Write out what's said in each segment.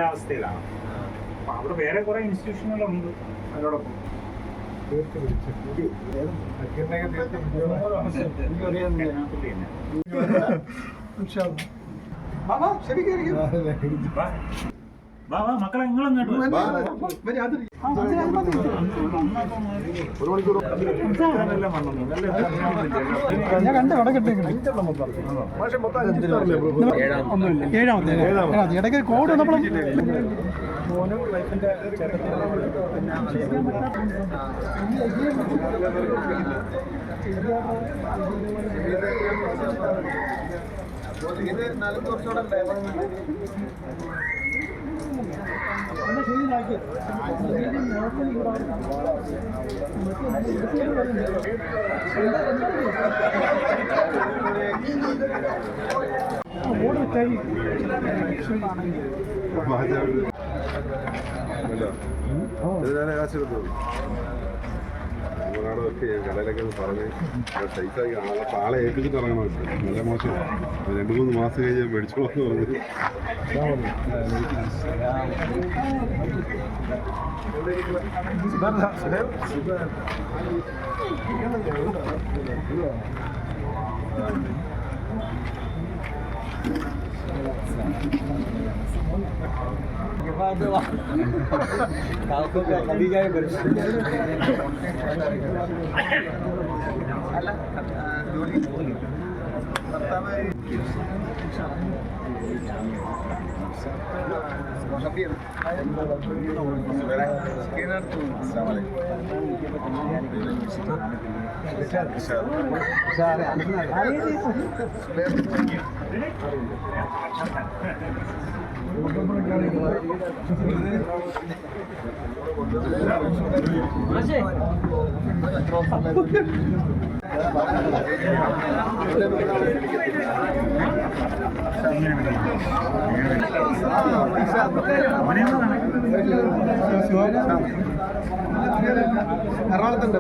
അവസ്ഥയിലാണ്. അപ്പം അവിടെ വേറെ കുറേ ഇൻസ്റ്റിറ്റ്യൂഷനുകളുണ്ട് അതിനോടൊപ്പം. മക്കളെ നിങ്ങളെങ്ങോട്ട് ഞാൻ കണ്ട അവിടെ ഏഴാമത്തെ ഇടയ്ക്ക് കോഡ് വന്നപ്പോഴും മോനും ലൈഫിന്റെ ഇത് 4 വർഷോടെ നമ്മളാടൊക്കെ കടയിലൊക്കെ പറഞ്ഞ് സൈസാക്കി ആളെ ഏൽപ്പിച്ചിട്ട് ഇറങ്ങണമല്ലോ. നല്ല മോശമാണ്. 2-3 മാസം കഴിഞ്ഞ് മേടിച്ചോളാന്ന് പറഞ്ഞത്. എറണാകുളത്തുണ്ട്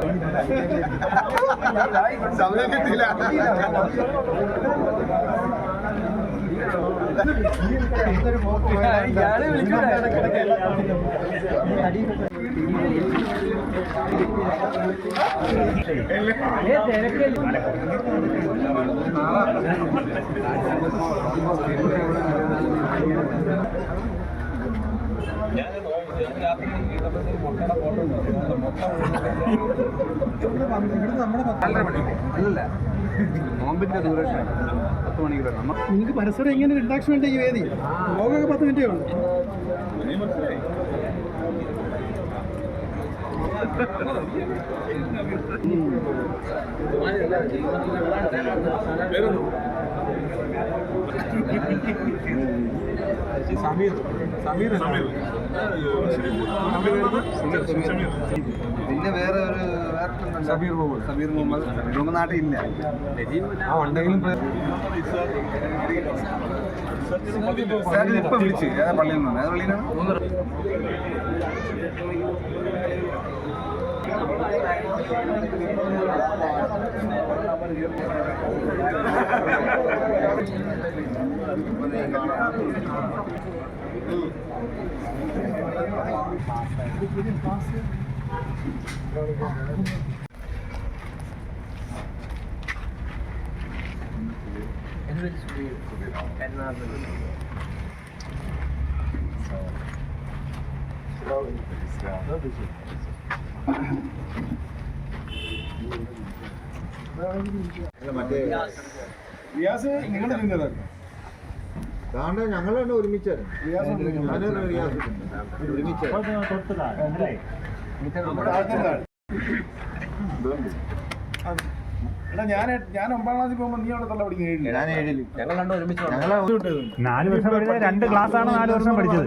സമയം കിട്ടിയില്ല. അല്ലല്ല നോമ്പിന്റെ ദൂരേഷൻ 10 മണിക്കൂർ. നിങ്ങൾക്ക് പരസ്പരം ഇങ്ങനെ ഇൻട്രാക്ഷൻ ഉണ്ട് ഈ വേദി. ലോകമൊക്കെ 10 മിനിറ്റേ ഉള്ളൂ. പിന്നെ വേറെ ഒരു സബീർ മുഹമ്മദ് നാട്ടിൽ ഇല്ല. ഇപ്പൊ വിളിച്ച് പള്ളിയിൽ നിന്നാണ്. ഏത് പള്ളിയിലാണ്? ഞങ്ങളാണ് ഒരുമിച്ചാണ്. ഞാൻ 9ാം ക്ലാസ്സിൽ പോകുമ്പോൾ നീ അവിടെ തള്ള പഠിക്കുന്നത് 7. ഞാൻ 7. ഞങ്ങൾ രണ്ടും ഒരുമിച്ച് 4 വർഷം പഠിച്ചത് 2 ക്ലാസ്സാണ് 4 വർഷം പഠിച്ചത്.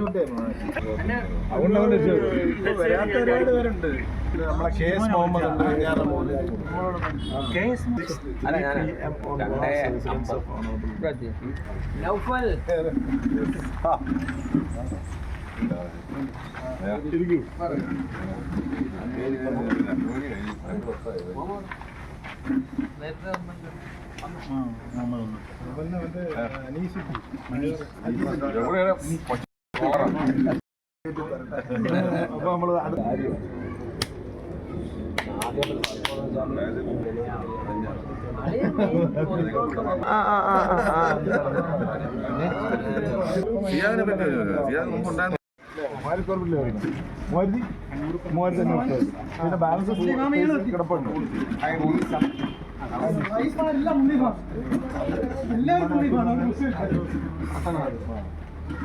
വരാത്ത ഒരുപാട് പേരുണ്ട്. നമ്മളെ KS മുഹമ്മദ് ഉണ്ട്. അപ്പൊ നമ്മള് പിന്നെ ബാലൻസ് കിടപ്പുണ്ട്.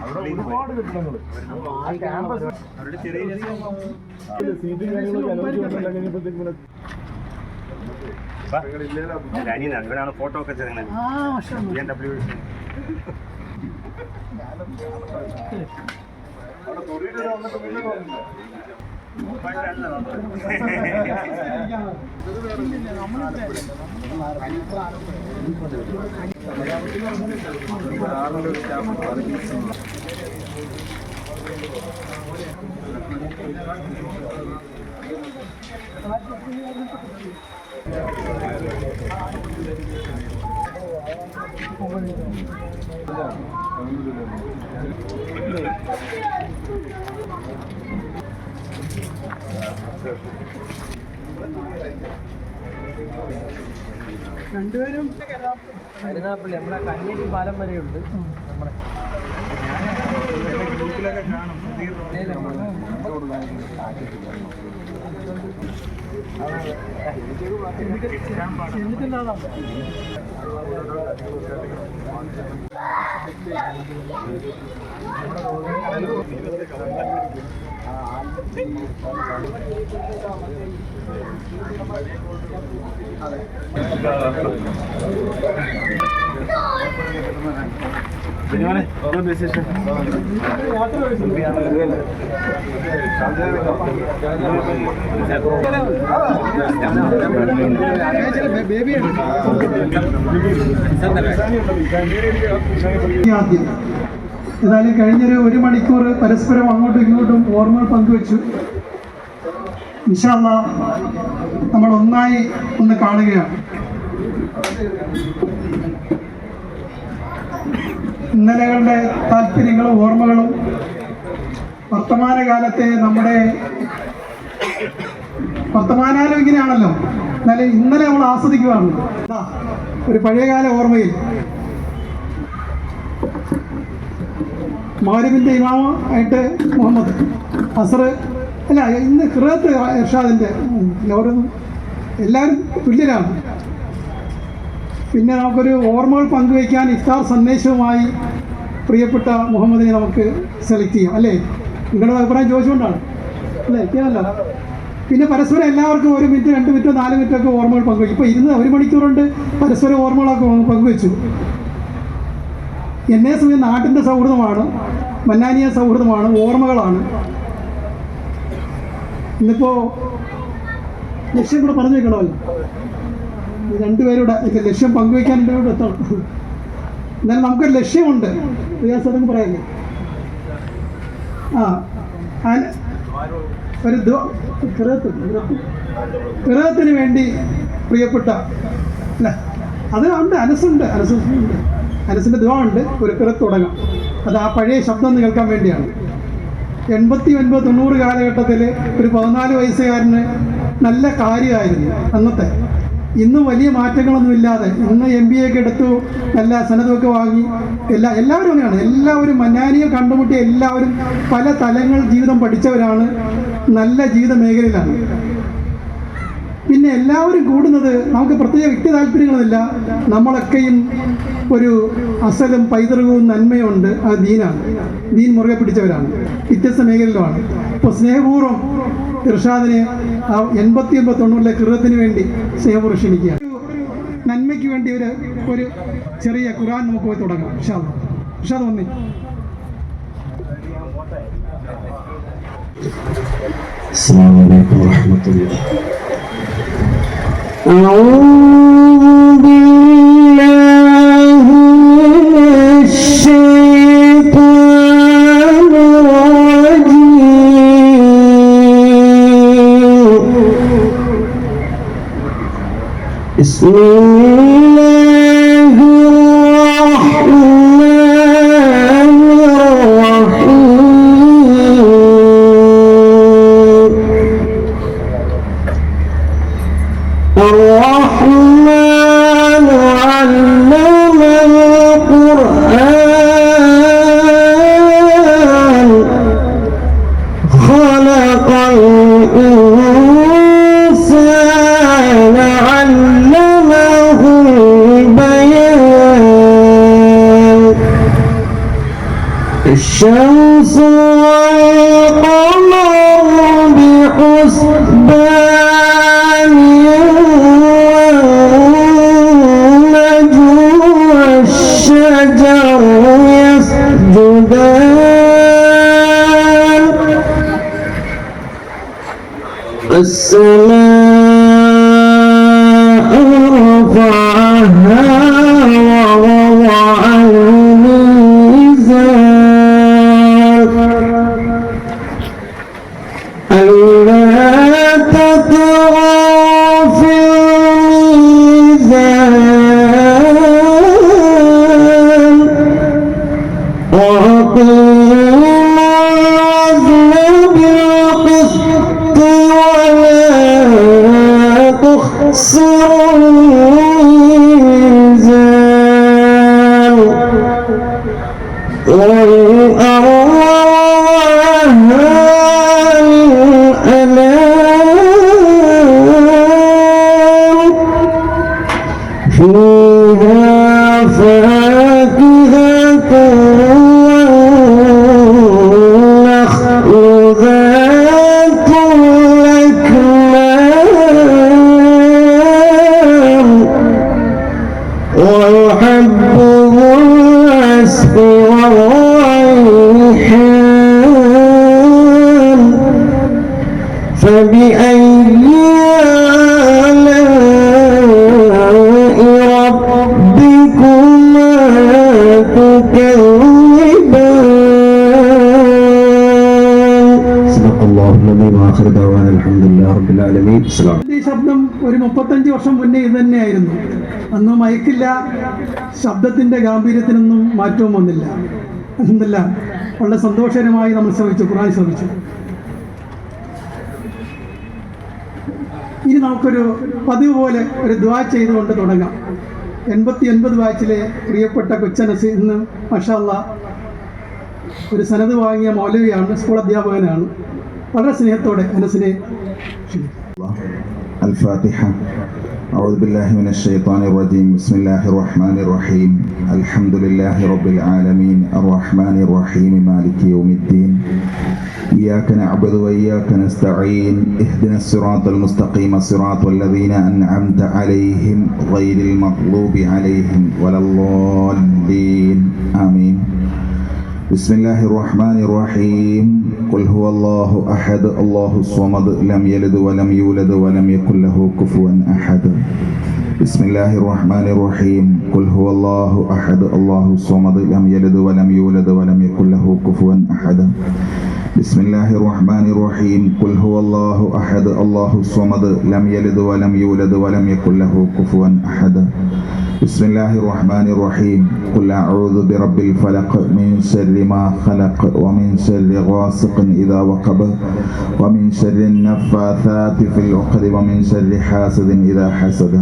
അവിടെ ഒരുപാട് കെട്ടിടങ്ങൾ സീറ്റും ഇവരാണ് ഫോട്ടോ ഒക്കെ ചെയ്യുന്നത്. രണ്ടുപേരും കരുനാപ്പള്ളി നമ്മളെ കണ്ണീട്ടി പാലം വരെയുണ്ട്. നമ്മുടെ ഗ്രൂപ്പിലൊക്കെ കാണും. ഏതായാലും കഴിഞ്ഞൊരു 1 മണിക്കൂർ പരസ്പരം അങ്ങോട്ടും ഇങ്ങോട്ടും ഓർമ്മകൾ പങ്കുവെച്ചു. ഇൻഷാ അല്ലാഹ് നമ്മൾ ഒന്നായി ഒന്ന് കാണുകയാണ്. ഇന്നലകളുടെ താല്പര്യങ്ങളും ഓർമ്മകളും വർത്തമാനകാലത്തെ നമ്മുടെ വർത്തമാനകാലം ഇങ്ങനെയാണല്ലോ. എന്നാലും ഇന്നലെ നമ്മൾ ആസ്വദിക്കുകയാണ്. ഒരു പഴയകാല ഓർമ്മയിൽ മാരിബിൻ്റെ ഇമാമ ആയിട്ട് മുഹമ്മദ് അസർ അല്ല, ഇന്ന് ഖിറാത്ത് ഇർഷാദിൻ്റെ ഓരോന്നും എല്ലാവരും തുല്യരാണ്. പിന്നെ നമുക്കൊരു ഓർമ്മകൾ പങ്കുവയ്ക്കാൻ ഇഫ്താർ സന്ദേശവുമായി പ്രിയപ്പെട്ട മുഹമ്മദിനെ നമുക്ക് സെലക്ട് ചെയ്യാം അല്ലേ? നിങ്ങളുടെ അഭിപ്രായം ചോദിച്ചുകൊണ്ടാണ് അല്ലേ? കേൾക്കല്ല. പിന്നെ പരസ്പരം എല്ലാവർക്കും 1 മിനിറ്റ് 2 മിനിറ്റോ 4 മിനിറ്റോ ഒക്കെ ഓർമ്മകൾ പങ്കുവയ്ക്കും. ഇപ്പോൾ 1 മണിക്കൂർ കൊണ്ട് പരസ്പരം ഓർമ്മകളൊക്കെ പങ്കുവെച്ചു. എന്നെ സമയം നാട്ടിൻ്റെ സൗഹൃദമാണ്, മന്നാനിയ സൗഹൃദമാണ്, ഓർമ്മകളാണ്. ഇന്നിപ്പോൾ ലക്ഷ്യം കൂടെ പറഞ്ഞു വെക്കണമല്ലോ. രണ്ടുപേരുടെ ലക്ഷ്യം പങ്കുവയ്ക്കാൻ രണ്ടുപേരോട് എത്തണം. എന്നാലും നമുക്കൊരു ലക്ഷ്യമുണ്ട്. റിയാസൊക്കെ പറയാല്ലേ? ഒരു ഖിറാത്തിന് വേണ്ടി പ്രിയപ്പെട്ട അല്ല, അത് ഉണ്ട്, അനസുണ്ട്, അനസിൻ്റെ ദുആ ഉണ്ട്. ഒരു ഖിറാത്ത് തുടങ്ങാം. അത് ആ പഴയ ശബ്ദം കേൾക്കാൻ വേണ്ടിയാണ്. 89-90 കാലഘട്ടത്തിൽ ഒരു 14 വയസ്സുകാരന് നല്ല കാര്യമായിരുന്നു അന്നത്തെ. ഇന്ന് വലിയ മാറ്റങ്ങളൊന്നുമില്ലാതെ ഇന്ന് MBA ഒക്കെ എടുത്തു, നല്ല സനതൊക്കെ വാങ്ങി, എല്ലാവരും അങ്ങനെയാണ്. എല്ലാവരും മന്നാനിയെ കണ്ടുമുട്ടിയ എല്ലാവരും പല തലങ്ങൾ ജീവിതം പഠിച്ചവരാണ്, നല്ല ജീവിത മേഖലയിലാണ്. പിന്നെ എല്ലാവരും കൂടുന്നത് നമുക്ക് പ്രത്യേക വ്യക്തി താല്പര്യങ്ങളൊന്നുമില്ല. നമ്മളൊക്കെയും ഒരു അസലും പൈതൃകവും നന്മയുണ്ട്. അത് ദീനാണ്. ദീൻ മുറുകെ പിടിച്ചവരാണ്, വ്യത്യസ്ത മേഖലയിലുമാണ്. ഇപ്പോൾ സ്നേഹപൂർവ്വം ഇർഷാദിനെ 89-90 ഖിറാത്തിന് വേണ്ടി സ്നേഹപൂർവ്വം ക്ഷണിക്കുകയാണ്. നന്മയ്ക്ക് വേണ്ടി ഒരു ചെറിയ ഖുർആൻ നമുക്ക് പോയി തുടങ്ങാം. ഇർഷാദ് വന്നേ. അസ്സലാമു അലൈക്കും വറഹ്മത്തുള്ളാഹി. أعوذ بالله من الشيطان الرجيم. بسم الله الرحمن الرحيم. الشمس والقمر بحسبان والنجم والشجر يسجدان السماء رفعها ووضع الميزان ألا تطغوا في الميزان وأقيموا الوزن بالقسط ولا تخسروا الميزان والأرض فيها فاكهة والنخل ذات الأكمام والحب ذو العصف والريحان فبأي ربكما تكذبان صدق الله العظيم وآخر دعوانا الحمد لله رب العالمين السلام ഈ ശബ്ദം ഒരു 35 വർഷം മുന്നേ ഇത് തന്നെയായിരുന്നു. അന്ന് മയക്കില്ല, ശബ്ദത്തിൻ്റെ ഗാംഭീര്യത്തിനൊന്നും മാറ്റവും വന്നില്ല. അൽഹംദുലില്ലാ, വളരെ സന്തോഷകരമായി നമ്മൾ ശ്രമിച്ചു, ഖുർആൻ ശ്രമിച്ചു. ഇനി നമുക്കൊരു പതിവ് പോലെ ഒരു ദുആ ചെയ്തുകൊണ്ട് തുടങ്ങാം. 89 ബാച്ചിലെ പ്രിയപ്പെട്ട കൊച്ചനസ് ഇന്ന് മാഷാ അല്ലാഹ് ഒരു സനത് വാങ്ങിയ മൗലവിയാണ്, സ്കൂൾ അധ്യാപകനാണ്. വളരെ സ്നേഹത്തോടെ അനസിനെ الفاتحة. أعوذ بالله من الشيطان الرجيم. بسم الله الرحمن الرحيم. الحمد لله رب العالمين الرحمن الرحيم مالك يوم الدين. إياك نعبد وإياك نستعين. اهدنا الصراط المستقيم صراط الذين أنعمت عليهم غير المغضوب عليهم ولا الضالين. آمين. بسم الله الرحمن الرحيم. قل هو الله أحد الله الصمد لم يلد ولم يولد ولم يكن له كفوا أحد. بسم الله الرحمن الرحيم. قل هو الله أحد الله الصمد لم يلد ولم يولد ولم يكن له كفوا أحد. بسم الله الرحمن الرحيم. قل هو الله أحد الله الصمد لم يلد ولم يولد ولم يكن له كفوا أحد. بسم الله الرحمن الرحيم. قل أعوذ برب الفلق من شر ما خلق ومن شر غاسق إذا وقب ومن شر النفاثات في العقد ومن شر حاسد إذا حسد.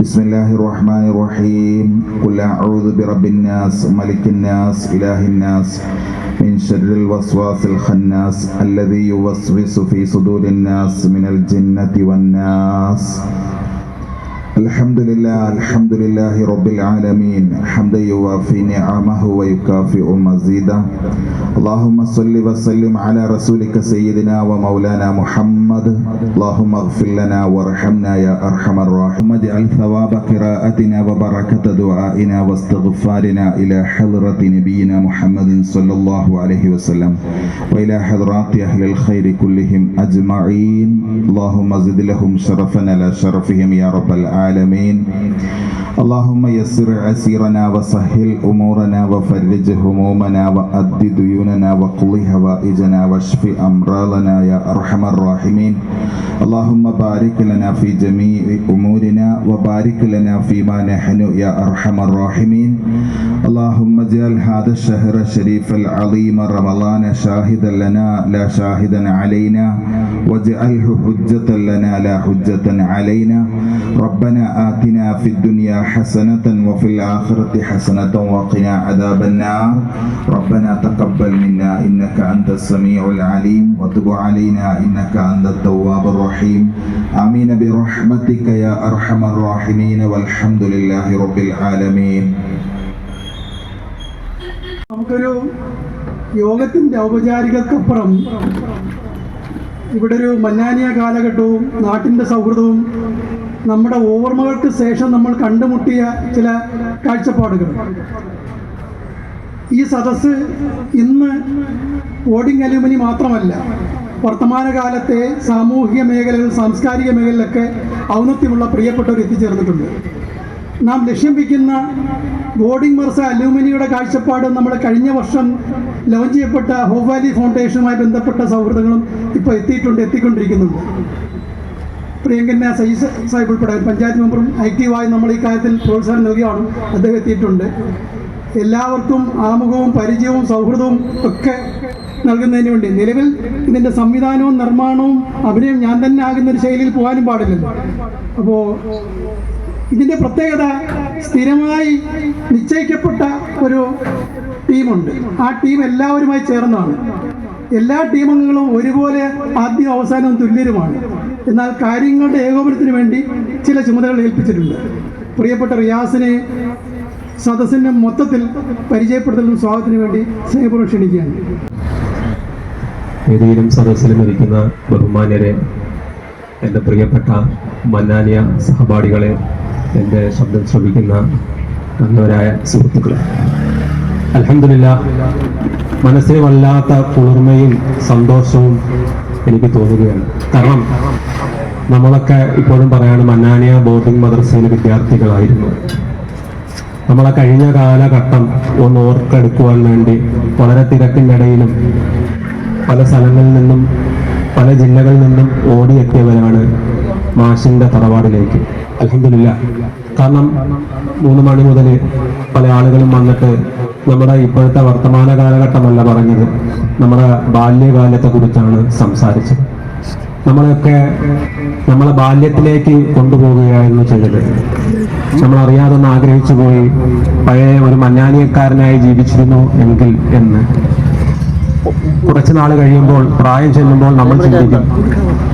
بسم الله الرحمن الرحيم. قل أعوذ برب الناس ملك الناس إله الناس من شر الوسواس الخناس الذي يوسوس في صدور الناس من الجنة والناس. الحمد لله رب العالمين حمدا يوافي نعمه ويكافئ مزيدا. اللهم صل وسلم على رسولك سيدنا ومولانا محمد. اللهم اغفر لنا وارحمنا يا ارحم الراحمين. اجعل ثواب قراءتنا وبركة دعائنا واستغفارنا الى حضرة نبينا محمد صلى الله عليه وسلم والى حضرات اهل الخير كلهم اجمعين. اللهم زد لهم شرفا على شرفهم يا رب العالمين. اللهم يسر عسيرنا وسهل أمورنا وفرج همومنا وأد ديوننا وقض حوائجنا واشف أمراضنا يا أرحم الراحمين. اللهم بارك لنا في جميع أمورنا وبارك لنا فيما نحن يا أرحم الراحمين. اللهم اجعل هذا الشهر الشريف العظيم رمضان شاهدا لنا لا شاهدا علينا واجعله حجة لنا لا حجة علينا. ربنا آتنا في الدنيا حسنة وفي الآخرة حسنة وقنا عذاب النار. ربنا تقبل منا إنك أنت السميع العليم وتب علينا إنك أنت التواب الرحيم. آمين برحمتك يا أرحم الراحمين والحمد لله رب العالمين. നമുക്കൊരു യോഗത്തിൻ്റെ ഔപചാരികതക്കപ്പുറം ഇവിടെ ഒരു മന്നാനിയ കാലഘട്ടവും നാട്ടിൻ്റെ സൗഹൃദവും നമ്മുടെ ഓർമ്മകൾക്ക് ശേഷം നമ്മൾ കണ്ടുമുട്ടിയ ചില കാഴ്ചപ്പാടുകൾ. ഈ സദസ്സ് ഇന്ന് വോട്ടിംഗ് അലൂമിനി മാത്രമല്ല, വർത്തമാനകാലത്തെ സാമൂഹിക മേഖലകൾ, സാംസ്കാരിക മേഖലയിലൊക്കെ ഔന്നത്യമുള്ള പ്രിയപ്പെട്ടവർ എത്തിച്ചേർന്നിട്ടുണ്ട്. നാം ലക്ഷ്യം വയ്ക്കുന്ന ബോർഡിംഗ് മർസ അലൂമിനിയുടെ കാഴ്ചപ്പാട് നമ്മൾ കഴിഞ്ഞ വർഷം ലോഞ്ച് ചെയ്യപ്പെട്ട ഹോപ്പ് വാലി ഫൗണ്ടേഷനുമായി ബന്ധപ്പെട്ട സൗഹൃദങ്ങളും ഇപ്പോൾ എത്തിക്കൊണ്ടിരിക്കുന്നുണ്ട്. പ്രിയങ്കന്ന സയ്യിദ് സാഹിബ് ഉൾപ്പെടെ പഞ്ചായത്ത് മെമ്പറും ആക്റ്റീവായി നമ്മൾ ഈ കാര്യത്തിൽ പ്രോത്സാഹനം നൽകുകയാണ്. അദ്ദേഹം എത്തിയിട്ടുണ്ട്. എല്ലാവർക്കും ആമുഖവും പരിചയവും സൗഹൃദവും ഒക്കെ നൽകുന്നതിന് വേണ്ടി നിലവിൽ ഇതിൻ്റെ സംവിധാനവും നിർമ്മാണവും അഭിനയം ഞാൻ തന്നെ ആകുന്ന ഒരു ശൈലിയിൽ പോകാനും പാടില്ലല്ലോ. അപ്പോൾ ഇതിൻ്റെ പ്രത്യേകത, സ്ഥിരമായി നിശ്ചയിക്കപ്പെട്ട ഒരു ടീമുണ്ട്. ആ ടീം എല്ലാവരുമായി ചേർന്നാണ്. എല്ലാ ടീമംഗങ്ങളും ഒരുപോലെ ആദ്യം അവസാനവും തുല്യരുമാണ്. എന്നാൽ കാര്യങ്ങളുടെ ഏകോപനത്തിന് വേണ്ടി ചില ചുമതലകൾ ഏൽപ്പിച്ചിട്ടുണ്ട്. പ്രിയപ്പെട്ട റിയാസിനെ സദസ്സിൻ്റെ മൊത്തത്തിൽ പരിചയപ്പെടുത്തലും സ്വാഗതത്തിന് വേണ്ടി സ്നേഹപൂർവ്വം ക്ഷണിക്കുകയാണ്. വേദിയിലും സദസ്സിലും ഇരിക്കുന്ന ബഹുമാന്യരെ, എൻ്റെ പ്രിയപ്പെട്ട മന്നാനിയ സഹപാഠികളെ, എൻ്റെ ശബ്ദം ശ്രവിക്കുന്ന നല്ലവരായ സുഹൃത്തുക്കളെ, അൽഹംദുലില്ലാഹ് മനസ്സിന് വല്ലാത്ത കുളിർമയും സന്തോഷവും എനിക്ക് തോന്നുകയാണ്. കാരണം നമ്മളൊക്കെ ഇപ്പോഴും പറയാണ് മന്നാനിയ ബോർഡിംഗ് മദ്രസയിലെ വിദ്യാർത്ഥികളായിരുന്നു. നമ്മളെ കഴിഞ്ഞ കാലഘട്ടം ഒന്ന് ഓർത്തെടുക്കുവാൻ വേണ്ടി വളരെ തിരക്കിനിടയിലും പല സ്ഥലങ്ങളിൽ നിന്നും പല ജില്ലകളിൽ നിന്നും ഓടിയെത്തിയവരാണ് മാഷിൻ്റെ തറവാടിലേക്ക്. അൽഹംദുലില്ലാഹ്. കാരണം 3 മണി മുതൽ പല ആളുകളും വന്നിട്ട് നമ്മുടെ ഇപ്പോഴത്തെ വർത്തമാന കാലഘട്ടമല്ല പറഞ്ഞത്, നമ്മുടെ ബാല്യകാലത്തെ കുറിച്ചാണ് സംസാരിച്ചത്. നമ്മളൊക്കെ നമ്മളെ ബാല്യത്തിലേക്ക് കൊണ്ടുപോവുകയായിരുന്നു ചെയ്തത്. നമ്മളറിയാതെ ഒന്ന് ആഗ്രഹിച്ചു പോയി പഴയ ഒരു മന്നാനിയക്കാരനായി ജീവിച്ചിരുന്നു എങ്കിൽ എന്ന്. കുറച്ച് നാൾ കഴിയുമ്പോൾ, പ്രായം ചെല്ലുമ്പോൾ നമ്മൾ ചിന്തിക്കും,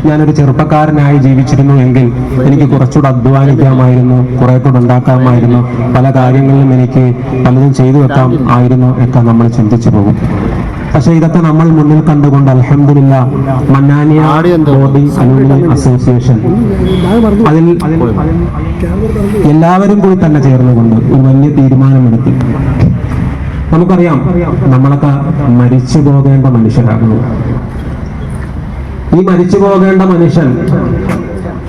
ഞാനൊരു ചെറുപ്പക്കാരനായി ജീവിച്ചിരുന്നു എങ്കിൽ എനിക്ക് കുറച്ചുകൂടെ അധ്വാനിക്കാമായിരുന്നു, കുറെ കൂടെ ഉണ്ടാക്കാമായിരുന്നു, പല കാര്യങ്ങളിലും എനിക്ക് പലതും ചെയ്തു വെക്കാം ആയിരുന്നു ഒക്കെ നമ്മൾ ചിന്തിച്ചു പോകും. പക്ഷെ ഇതൊക്കെ നമ്മൾ മുന്നിൽ കണ്ടുകൊണ്ട് അൽഹംദുലില്ലാഹ് മന്നാനിയ ബോർഡിംഗ് അലൂമിനി അസോസിയേഷൻ അതിൽ എല്ലാവരും കൂടി തന്നെ ചേർന്നുകൊണ്ട് ഒരു വലിയ തീരുമാനമെടുത്തു. നമുക്കറിയാം, നമ്മളൊക്കെ മരിച്ചു പോകേണ്ട മനുഷ്യരാകുന്നു. ഈ മരിച്ചു പോകേണ്ട മനുഷ്യൻ,